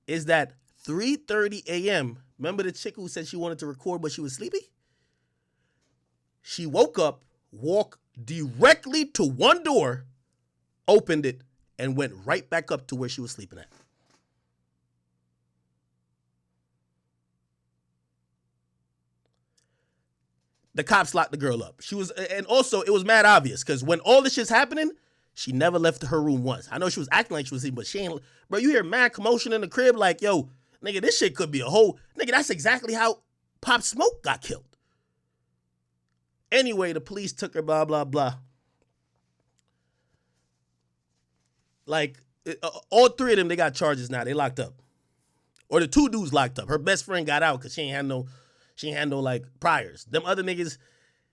Speaker 1: is that 3:30 a.m., remember the chick who said she wanted to record but she was sleepy? She woke up, walked directly to one door, opened it, and went right back up to where she was sleeping at. The cops locked the girl up. And also it was mad obvious because when all this shit's happening, she never left her room once. I know she was acting like she was sleeping, but she ain't. Bro, you hear mad commotion in the crib like, yo, nigga, this shit could be a whole. Nigga, that's exactly how Pop Smoke got killed. Anyway, the police took her, blah, blah, blah. Like, all three of them, they got charges now. They locked up. Or the two dudes locked up. Her best friend got out because she ain't had no like priors. Them other niggas,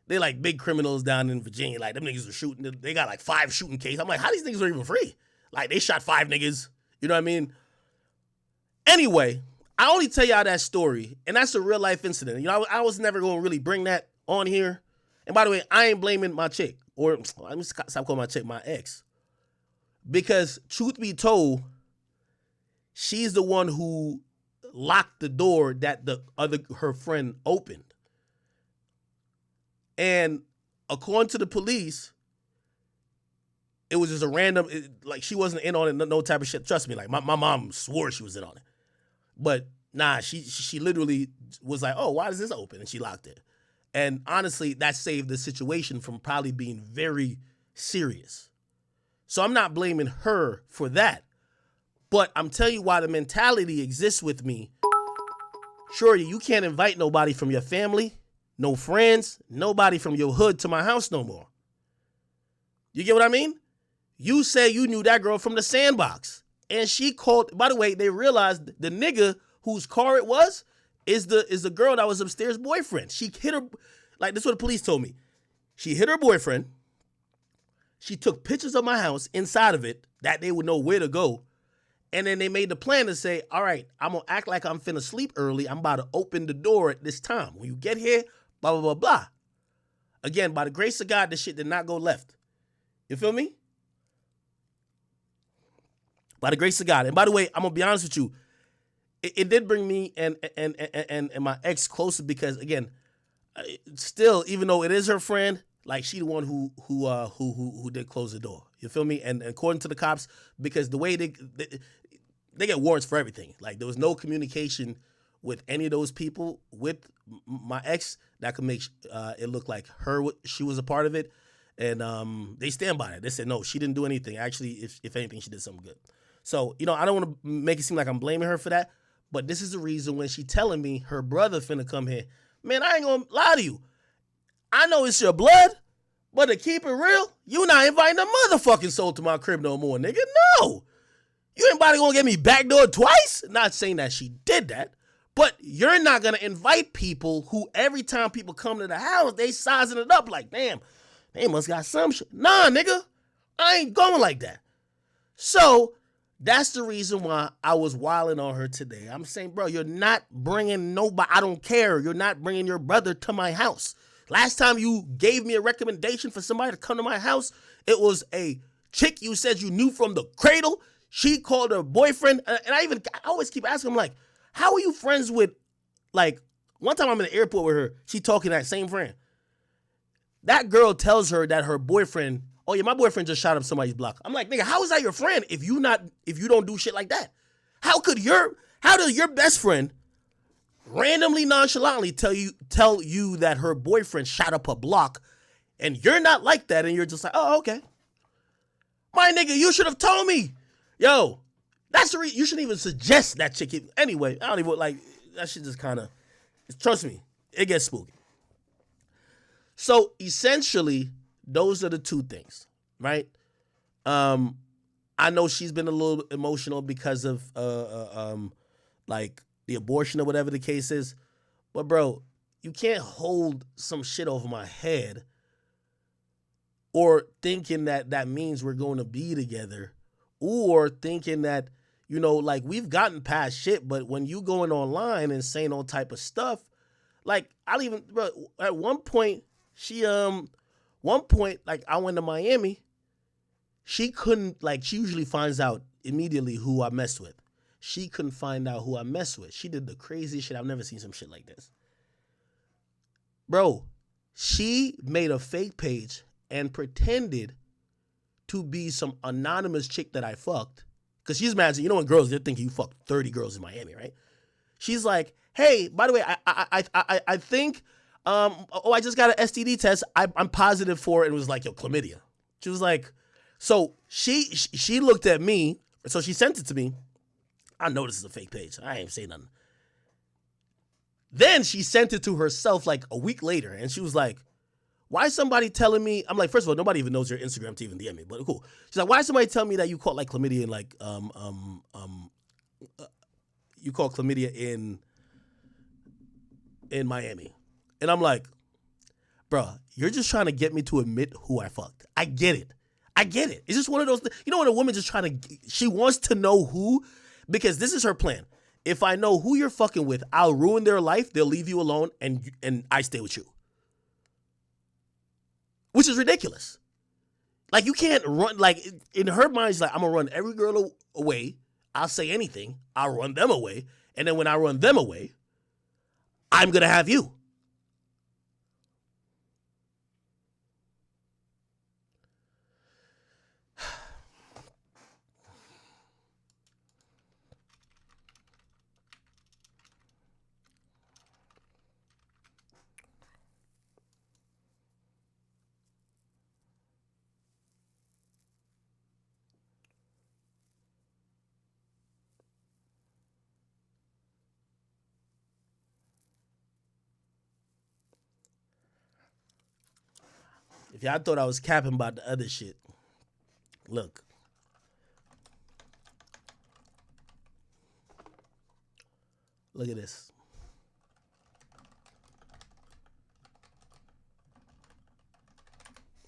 Speaker 1: they like big criminals down in Virginia. Like them niggas were shooting. They got like 5 shooting cases. I'm like, how these niggas are even free? Like they shot 5 niggas. You know what I mean? Anyway, I only tell y'all that story, and that's a real life incident. You know, I was never going to really bring that on here. And by the way, I ain't blaming my chick, or let me stop calling my chick my ex, because truth be told, she's the one who locked the door that her friend opened. And according to the police, it was just a random, like she wasn't in on it, no type of shit. Trust me, like my mom swore she was in on it. But nah, she literally was like, oh, why is this open? And she locked it. And honestly, that saved the situation from probably being very serious. So I'm not blaming her for that. But I'm telling you why the mentality exists with me. Shorty, you can't invite nobody from your family, no friends, nobody from your hood to my house no more. You get what I mean? You say you knew that girl from the sandbox. And she called, by the way, they realized the nigga whose car it was is the girl that was upstairs' boyfriend. She hit her, like this is what the police told me. She hit her boyfriend. She took pictures of my house inside of it that they would know where to go. And then they made the plan to say, all right, I'm going to act like I'm finna sleep early. I'm about to open the door at this time. When you get here, blah, blah, blah, blah. Again, by the grace of God, this shit did not go left. You feel me? By the grace of God. And by the way, I'm going to be honest with you. It did bring me and my ex closer because, again, still, even though it is her friend, like she the one who did close the door. You feel me? And according to the cops, because the way they get warrants for everything. Like there was no communication with any of those people with my ex that could make it look like she was a part of it. And they stand by it. They said, no, she didn't do anything. Actually, if anything, she did something good. So, I don't want to make it seem like I'm blaming her for that. But this is the reason when she telling me her brother finna come here. Man, I ain't going to lie to you. I know it's your blood, but to keep it real, you not inviting a motherfucking soul to my crib no more, nigga. No. You ain't about to get me backdoored twice? Not saying that she did that, but you're not going to invite people who every time people come to the house, they sizing it up like, damn, they must got some shit. Nah, nigga, I ain't going like that. So that's the reason why I was wilding on her today. I'm saying, bro, you're not bringing nobody. I don't care. You're not bringing your brother to my house. Last time you gave me a recommendation for somebody to come to my house, it was a chick you said you knew from the cradle. She called her boyfriend. And I always keep asking him, like, how are you friends with, like, one time I'm in the airport with her, she talking to that same friend. That girl tells her that her boyfriend, oh yeah, my boyfriend just shot up somebody's block. I'm like, nigga, how is that your friend if you don't do shit like that? How does your best friend randomly nonchalantly tell you that her boyfriend shot up a block and you're not like that and you're just like, oh, okay. My nigga, you should have told me. Yo, that's the reason you shouldn't even suggest that chick. Anyway, I don't even like that shit just kind of, trust me, it gets spooky. So essentially, those are the two things, right? I know she's been a little emotional because of like the abortion or whatever the case is. But bro, you can't hold some shit over my head or thinking that means we're going to be together or thinking that, like we've gotten past shit. But when you going online and saying all type of stuff, like bro, at one point, like I went to Miami, she couldn't, like she usually finds out immediately who I messed with. She couldn't find out who I messed with. She did the craziest shit. I've never seen some shit like this. Bro, she made a fake page and pretended to be some anonymous chick that I fucked. Because she's mad. When girls, they're thinking you fucked 30 girls in Miami, right? She's like, hey, by the way, I think, I just got an STD test. I'm positive for it. And it was like, yo, chlamydia. She was like, so she looked at me. So she sent it to me. I know this is a fake page. I ain't saying nothing. Then she sent it to herself like a week later. And she was like, why is somebody telling me? I'm like, first of all, nobody even knows your Instagram to even DM me, but cool. She's like, why is somebody telling me that you caught like chlamydia in like, you caught chlamydia in Miami? And I'm like, bruh, you're just trying to get me to admit who I fucked. I get it. It's just one of those things. When a woman just she wants to know who, because this is her plan. If I know who you're fucking with, I'll ruin their life. They'll leave you alone and I stay with you. Which is ridiculous. Like you can't run, like in her mind, she's like, I'm gonna run every girl away. I'll say anything. I'll run them away. And then when I run them away, I'm gonna have you. If y'all thought I was capping about the other shit, look. Look at this.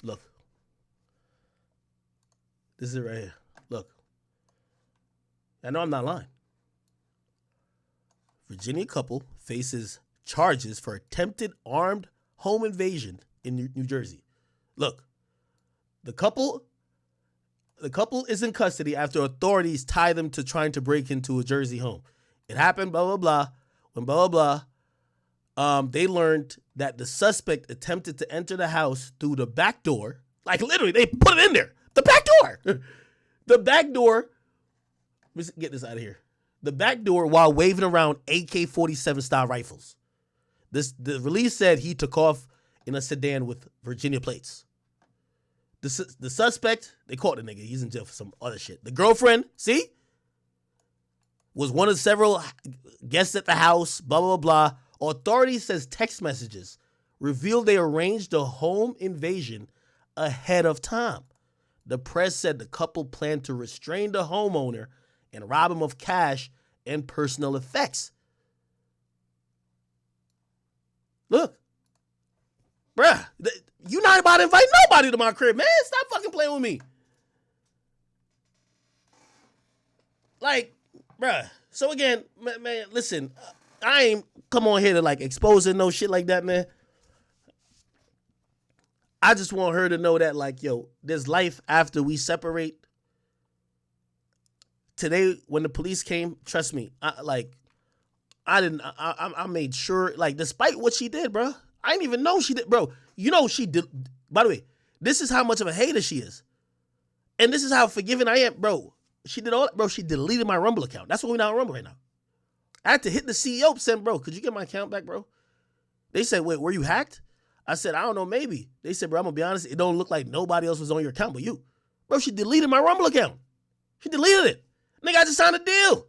Speaker 1: Look. This is it right here. Look. I know I'm not lying. Virginia couple faces charges for attempted armed home invasion in New Jersey. Look. The couple is in custody after authorities tie them to trying to break into a Jersey home. It happened, blah, blah, blah. When blah, blah, blah, they learned that the suspect attempted to enter the house through the back door. Like, literally, they put it in there. The back door. The back door. Let me get this out of here. The back door while waving around AK-47 style rifles. The release said he took off in a sedan with Virginia plates. The suspect, they caught the nigga. He's in jail for some other shit. The girlfriend, see? Was one of several guests at the house, blah, blah, blah. Authorities says text messages revealed they arranged a home invasion ahead of time. The press said the couple planned to restrain the homeowner and rob him of cash and personal effects. Look. Bruh, you not about to invite nobody to my crib, man. Stop fucking playing with me. Like, bruh. So again, man, listen, I ain't come on here to like exposing no shit like that, man. I just want her to know that, like, yo, there's life after we separate. Today, when the police came, trust me, I made sure, like, despite what she did, bro, I didn't even know she did, bro. You know she did. By the way, this is how much of a hater she is, and this is how forgiving I am, bro. She did all that, bro. She deleted my Rumble account. That's why we're not on Rumble right now. I had to hit the CEO, saying, bro, could you get my account back, bro? They said, wait, were you hacked? I said, I don't know, maybe. They said, bro, I'm gonna be honest, it don't look like nobody else was on your account but you. Bro, she deleted my Rumble account. She deleted it. Nigga, I just signed a deal.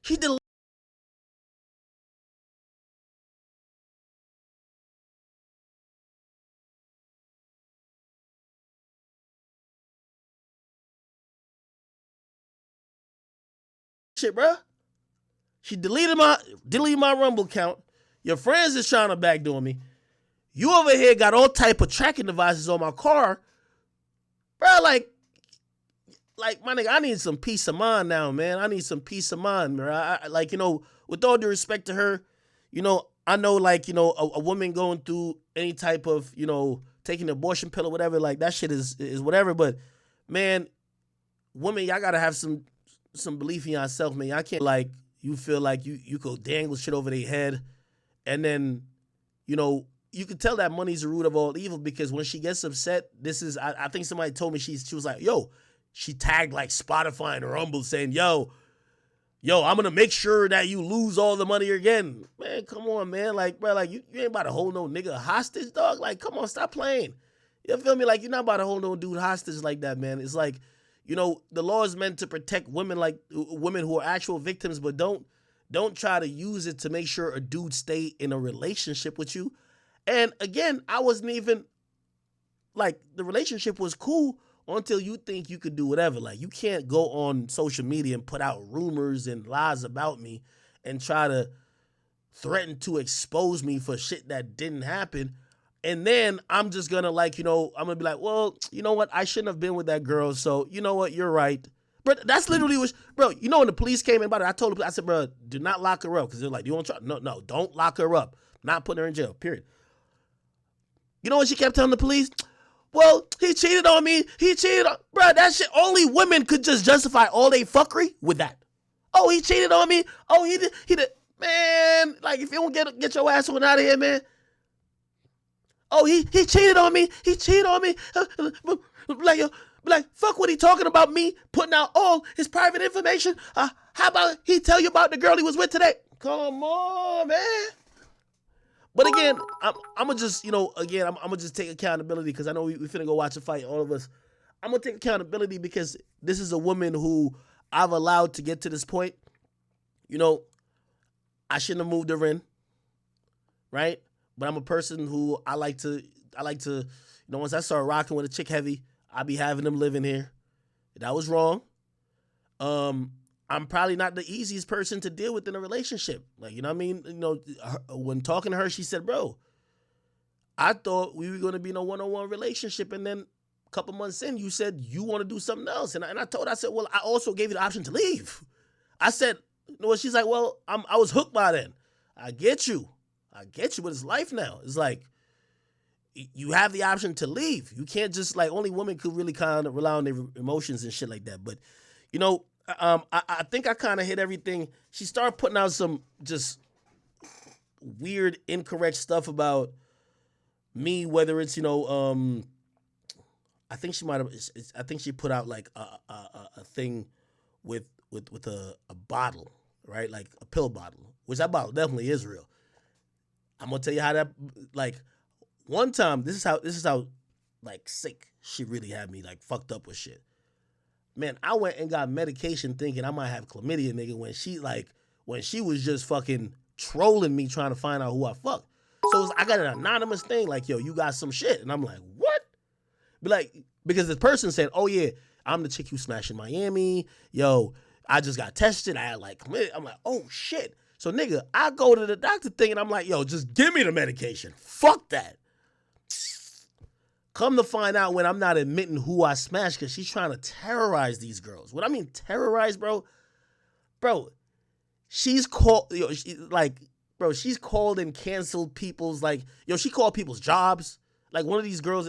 Speaker 1: She deleted shit, bro. She deleted my Rumble account. Your friends is trying to backdoor me. You over here got all type of tracking devices on my car. Bro, like my nigga, I need some peace of mind now, man. I need some peace of mind, bro. I like, you know, with all due respect to her, you know, I know, like, you know, a woman going through any type of, you know, taking an abortion pill or whatever, like, that shit is whatever. But, man, women, y'all got to have some belief in yourself, man. Y'all can't, like, you feel like you could dangle shit over their head. And then, you know, you could tell that money's the root of all evil, because when she gets upset, this is, I think somebody told me she was like, yo, she tagged like Spotify and Rumble saying, yo, I'm going to make sure that you lose all the money again. Man, come on, man. Like, bro, like, you ain't about to hold no nigga hostage, dog. Like, come on, stop playing. You feel me? Like, you're not about to hold no dude hostage like that, man. It's like, you know, the law is meant to protect women, like women who are actual victims, but don't try to use it to make sure a dude stay in a relationship with you. And again, I wasn't even, like, the relationship was cool until you think you could do whatever. Like, you can't go on social media and put out rumors and lies about me and try to threaten to expose me for shit that didn't happen. And then I'm just gonna, like, you know, I'm gonna be like, well, you know what? I shouldn't have been with that girl. So, you know what? You're right. But that's literally what, bro, you know, when the police came in about it, I told them, I said, bro, do not lock her up. Because they're like, you want to try? No, don't lock her up. Not putting her in jail, period. You know what she kept telling the police? Well, he cheated on me. He cheated on, bro, that shit, only women could just justify all they fuckery with that. Oh, he cheated on me. Oh, he did. Man, like, if you don't get your ass on out of here, man. Oh, he cheated on me. He cheated on me. Like, fuck what he talking about me putting out all his private information. How about he tell you about the girl he was with today? Come on, man. But again, I'm gonna just, you know, I'm gonna just take accountability, because I know we finna go watch a fight, all of us. I'm gonna take accountability because this is a woman who I've allowed to get to this point. You know, I shouldn't have moved her in, right? But I'm a person who I like to, once I started rocking with a chick heavy, I be having them living here. That was wrong. I'm probably not the easiest person to deal with in a relationship. Like, you know what I mean? When talking to her, she said, bro, I thought we were going to be in a one-on-one relationship. And then a couple months in, you said you want to do something else. And I told her, I said, well, I also gave you the option to leave. I said, she's like, well, I was hooked by then. I get you, but it's life now. It's like, you have the option to leave. You can't just, like, only women could really kind of rely on their emotions and shit like that. But, I think I kind of hit everything. She started putting out some just weird, incorrect stuff about me, whether it's, I think she put out like a thing with a bottle, right? Like a pill bottle, which that bottle definitely is real. I'm gonna tell you how that, like, one time, this is how like sick she really had me, like, fucked up with shit. Man, I went and got medication thinking I might have chlamydia, nigga, when she was just fucking trolling me trying to find out who I fucked. So I got an anonymous thing like, yo, you got some shit. And I'm like, what? But like, because the person said, oh yeah, I'm the chick you smashed in Miami. Yo, I just got tested. I had like chlamydia. I'm like, oh shit. So nigga, I go to the doctor thing and I'm like, yo, just give me the medication. Fuck that. Come to find out when I'm not admitting who I smashed because she's trying to terrorize these girls. What I mean terrorize, bro, she's called, she's called and canceled people's, like, she called people's jobs. Like one of these girls,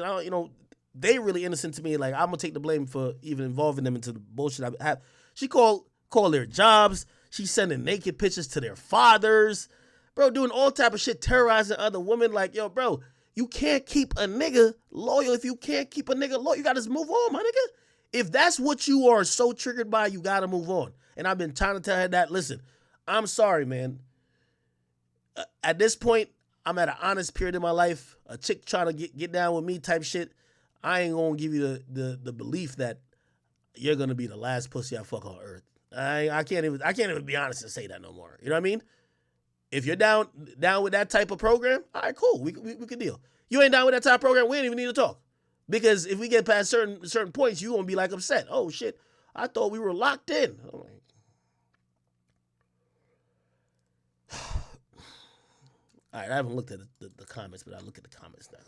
Speaker 1: they really innocent to me. Like, I'm gonna take the blame for even involving them into the bullshit I have. She called their jobs. She's sending naked pictures to their fathers, bro, doing all type of shit, terrorizing other women. Like, yo, bro, you can't keep a nigga loyal. If you can't keep a nigga loyal, you gotta just move on, my nigga. If that's what you are so triggered by, you gotta move on. And I've been trying to tell her that, listen, I'm sorry, man. At this point, I'm at an honest period in my life. A chick trying to get down with me type shit, I ain't gonna give you the belief that you're gonna be the last pussy I fuck on earth. I can't even be honest and say that no more. You know what I mean? If you're down with that type of program, all right, cool. We can deal. You ain't down with that type of program, we ain't even need to talk. Because if we get past certain points, you gonna be like upset. Oh shit, I thought we were locked in. I'm like, all right, I haven't looked at the comments, but I'll look at the comments now.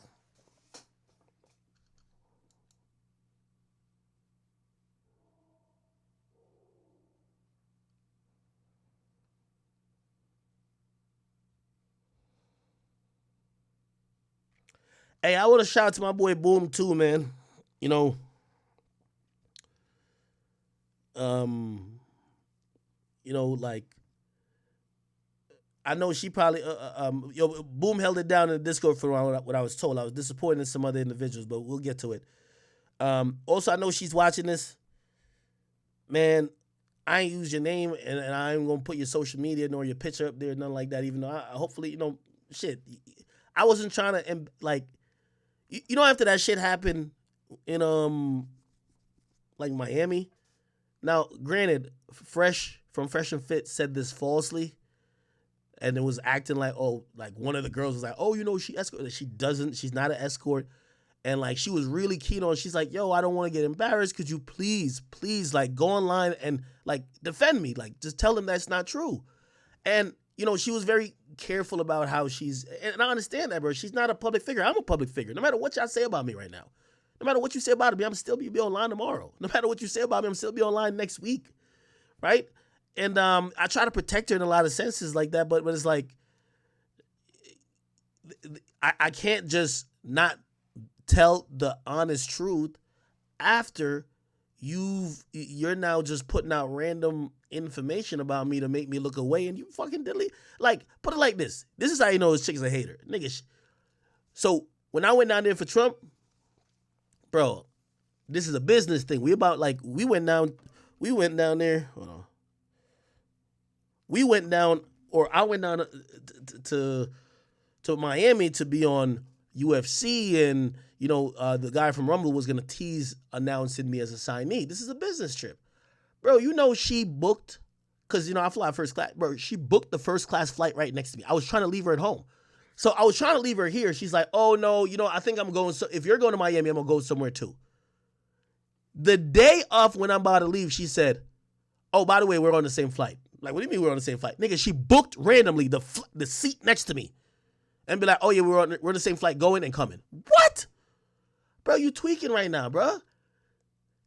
Speaker 1: Hey, I want to shout out to my boy Boom too, man. You know, um, like, I know she probably, Boom held it down in the Discord for what I was told. I was disappointed in some other individuals, but we'll get to it. Also, I know she's watching this. Man, I ain't use your name, and I ain't gonna put your social media nor your picture up there, nothing like that. Even though hopefully, shit, I wasn't trying to, like, after that shit happened in like Miami. Now, granted, Fresh from Fresh and Fit said this falsely, and it was acting like, oh, like one of the girls was like, oh, she escort. She doesn't. She's not an escort. And like she was really keen on. She's like, yo, I don't want to get embarrassed. Could you please, like go online and like defend me? Like just tell them that's not true. And she was very careful about how she's. And I understand that, bro. She's not a public figure. I'm a public figure. No matter what y'all say about me right now, no matter what you say about me, I'm still be online tomorrow. No matter what you say about me, I'm still be online next week, right? And I try to protect her in a lot of senses like that, but it's like I can't just not tell the honest truth after you're now just putting out random information about me to make me look away, and you fucking delete. Like, put it like this. This is how you know this chick's a hater. Nigga. So when I went down there for Trump, bro, this is a business thing. We went down there. Hold on. We went down, or I went down to Miami to be on UFC, and the guy from Rumble was gonna tease announcing me as a signee. This is a business trip, bro. She booked, because I fly first class, bro. She booked the first class flight right next to me. I was trying to leave her at home, So I was trying to leave her here. She's like, oh no, I think I'm going. So if you're going to Miami, I'm gonna go somewhere too. The day of when I'm about to leave, she said, oh, by the way, we're on the same flight. Like, what do you mean we're on the same flight? Nigga, she booked randomly the seat next to me. And be like, oh yeah, we're on the same flight going and coming. What? Bro, you tweaking right now, bro.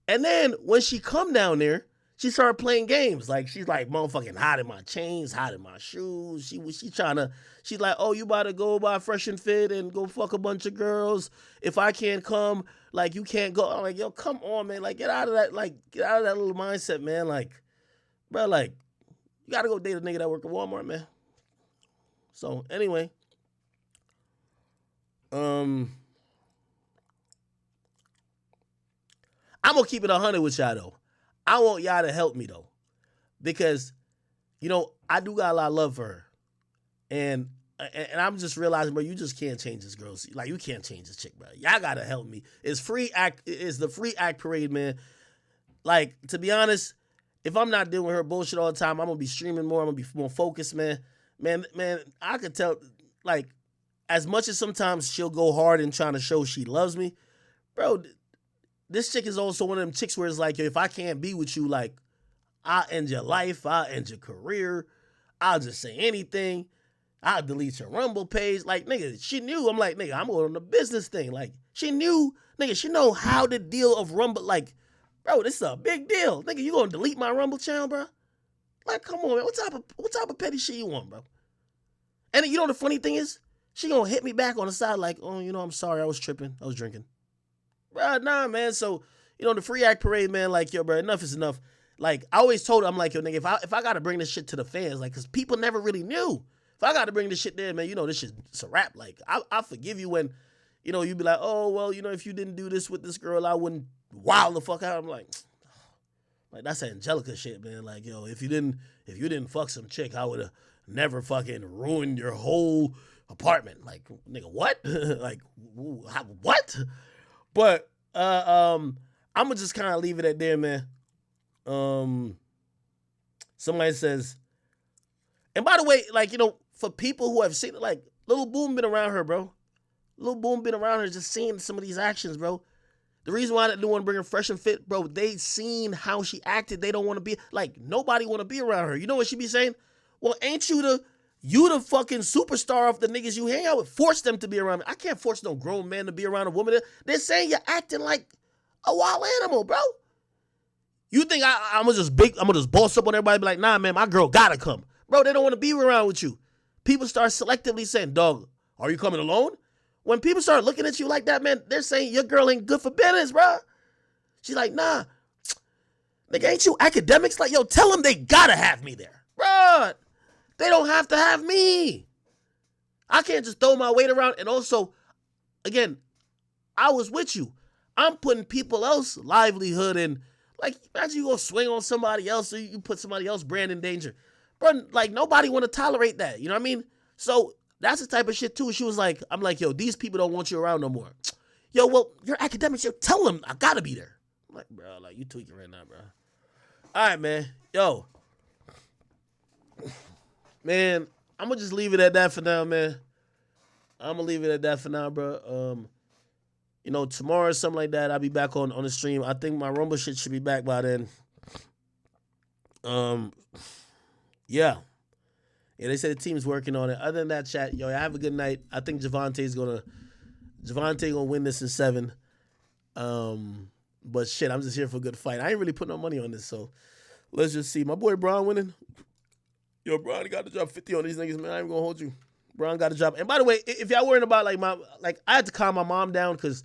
Speaker 1: And then when she come down there, she started playing games. Like, she's like, motherfucking hot in my chains, hot in my shoes. She's like, oh, you about to go buy Fresh and Fit and go fuck a bunch of girls. If I can't come, like, you can't go. I'm like, yo, come on, man. Like, get out of that little mindset, man. Like, bro, like, you got to go date a nigga that work at Walmart, man. So, anyway. I'm going to keep it 100 with y'all, though. I want y'all to help me, though. Because, I do got a lot of love for her. And I'm just realizing, bro, you just can't change this girl. Like, you can't change this chick, bro. Y'all got to help me. It's the free act parade, man. Like, to be honest, if I'm not dealing with her bullshit all the time, I'm going to be streaming more. I'm going to be more focused, man. Man, I could tell, like, as much as sometimes she'll go hard in trying to show she loves me, bro, this chick is also one of them chicks where it's like, if I can't be with you, like, I'll end your life, I'll end your career, I'll just say anything, I'll delete your Rumble page. Like, nigga, she knew. I'm like, nigga, I'm going on the business thing. Like, she knew, nigga, she know how the deal of Rumble, like, bro, this is a big deal. Nigga, you gonna delete my Rumble channel, bro? Like, come on, man, what type of petty shit you want, bro? And then, the funny thing is, she gonna hit me back on the side like, oh, I'm sorry, I was tripping, I was drinking. Bro, nah, man. So, the free act parade, man, like, yo, bro, enough is enough. Like, I always told her, I'm like, yo, nigga, if I got to bring this shit to the fans, like, because people never really knew. If I got to bring this shit there, man, this shit's a wrap. Like, I forgive you when, you be like, oh, well, if you didn't do this with this girl, I wouldn't wild the fuck out. I'm like, that's Angelica shit, man. Like, yo, if you didn't fuck some chick, I would have never fucking ruined your whole apartment. Like, nigga, what? Like, what? But I'm gonna just kind of leave it at there, man. Somebody says, and by the way, like, for people who have seen it, like, Lil Boom been around her, bro. Lil Boom been around her, just seeing some of these actions, bro. The reason why they don't want to bring her Fresh and Fit, bro, they seen how she acted. They don't want to be, like, nobody want to be around her. You know what she be saying? Well, ain't you the fucking superstar of the niggas you hang out with? Force them to be around me. I can't force no grown man to be around a woman. They're saying you're acting like a wild animal, bro. You think I'm gonna just boss up on everybody and be like, nah, man, my girl gotta come. Bro, they don't want to be around with you. People start selectively saying, dog, are you coming alone? When people start looking at you like that, man, they're saying your girl ain't good for business, bro. She's like, nah, nigga, ain't you academics? Like, yo, tell them they gotta have me there. Bro, they don't have to have me. I can't just throw my weight around. And also, again, I was with you. I'm putting people else's livelihood in. Like, imagine you go swing on somebody else or you put somebody else's brand in danger. Bro, like, nobody want to tolerate that. You know what I mean? So that's the type of shit, too. She was like, I'm like, yo, these people don't want you around no more. Yo, well, you're academics. Yo, tell them I got to be there. I'm like, bro, like, you tweaking right now, bro. All right, man. Yo. Man, I'm going to just leave it at that for now, man. I'm going to leave it at that for now, bro. Tomorrow or something like that, I'll be back on the stream. I think my Rumble shit should be back by then. Yeah. Yeah, they said the team's working on it. Other than that, chat, yo, have a good night. I think Javonte gonna win this in 7. But shit, I'm just here for a good fight. I ain't really putting no money on this, so let's just see. My boy Braun winning. Yo, Braun got to drop 50 on these niggas, man. I ain't gonna hold you. Braun got to drop. And by the way, if y'all worrying about I had to calm my mom down because,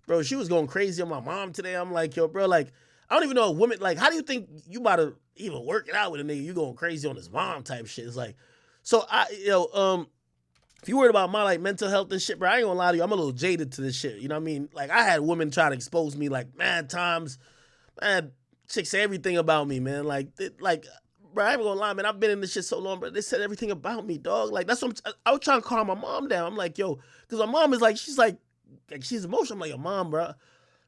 Speaker 1: bro, she was going crazy on my mom today. I'm like, yo, bro, like, I don't even know a woman, like, how do you think you about to even work it out with a nigga? You going crazy on his mom type shit. It's like, so if you worried about my, like, mental health and shit, bro, I ain't gonna lie to you. I'm a little jaded to this shit. You know what I mean? Like, I had women try to expose me, like, mad times. Man, chicks say everything about me, man. Like, bro, I ain't gonna lie, man. I've been in this shit so long, bro. They said everything about me, dog. Like, that's what I was trying to calm my mom down. I'm like, yo, because my mom is like, she's emotional. I'm like, yo, mom, bro.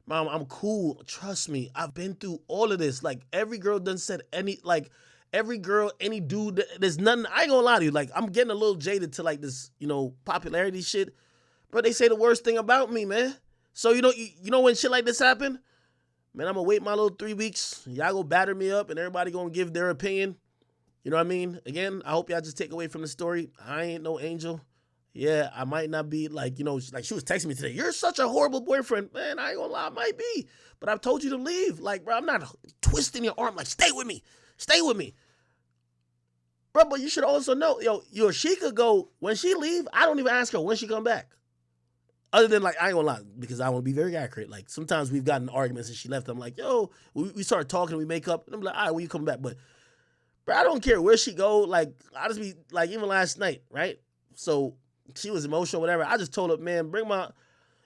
Speaker 1: Mom, I'm cool. Trust me. I've been through all of this. Like, every girl done said every girl, any dude, there's nothing. I ain't gonna lie to you. Like, I'm getting a little jaded to like this, popularity shit. But they say the worst thing about me, man. So you know when shit like this happen, man, I'm gonna wait my little 3 weeks. Y'all go batter me up, and everybody gonna give their opinion. You know what I mean? Again, I hope y'all just take away from the story. I ain't no angel. Yeah, I might not be like, like she was texting me today. You're such a horrible boyfriend. Man, I ain't gonna lie, I might be. But I've told you to leave. Like, bro, I'm not twisting your arm. Like, stay with me. Stay with me. Bro, but you should also know, she could go, when she leave, I don't even ask her when she come back. Other than, like, I ain't gonna lie, because I want to be very accurate. Like, sometimes we've gotten arguments and she left. I'm like, we start talking, we make up. And I'm like, all right, when you come back? But, bro, I don't care where she go. Like, I just be, like, even last night, right? So, she was emotional, whatever. I just told her, man, bring my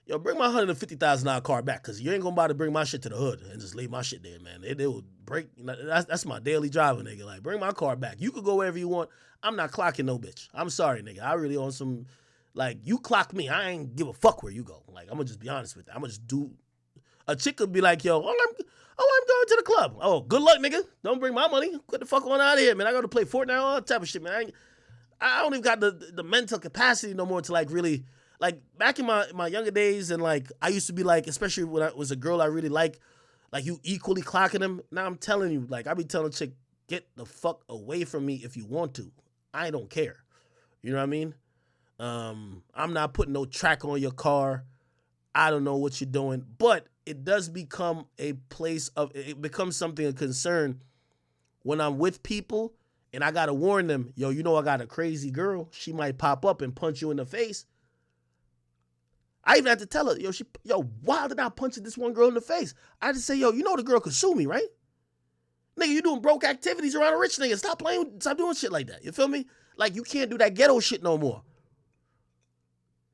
Speaker 1: $150,000 car back, because you ain't gonna bother to bring my shit to the hood and just leave my shit there, man. It would break. That's my daily driver, nigga. Like, bring my car back. You could go wherever you want. I'm not clocking no bitch. I'm sorry, nigga. I really on some, like, you clock me. I ain't give a fuck where you go. Like, I'm gonna just be honest with you. I'm gonna just do. A chick could be like, I'm going to the club. Oh, good luck, nigga. Don't bring my money. Get the fuck on out of here, man. I gotta play Fortnite, all that type of shit, man. I don't even got the mental capacity no more to, like, really, like, back in my younger days, and, like, I used to be like, especially when I was a girl I really like you equally clocking them. Now I'm telling you, like, I be telling a chick, get the fuck away from me if you want to. I don't care. You know what I mean? I'm not putting no track on your car. I don't know what you're doing, but it does become it becomes something of concern when I'm with people. And I gotta warn them, I got a crazy girl. She might pop up and punch you in the face. I even had to tell her, why did I punch this one girl in the face? I just say, the girl could sue me, right? Nigga, you doing broke activities around a rich nigga. Stop doing shit like that. You feel me? Like, you can't do that ghetto shit no more.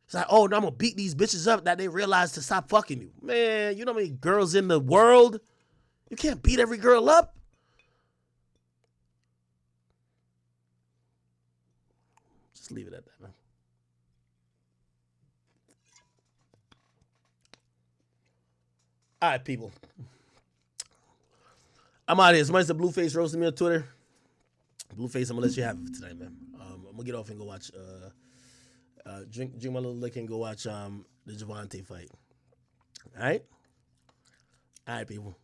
Speaker 1: It's like, I'm gonna beat these bitches up that they realize to stop fucking you. Man, you know how many girls in the world? You can't beat every girl up. Just leave it at that, man. All right, people. I'm out of here. Somebody's the Blueface roasting me on Twitter. Blueface, I'm gonna let you have it for tonight, man. I'm gonna get off and go watch, drink my little liquor and go watch the Javante fight. All right, people.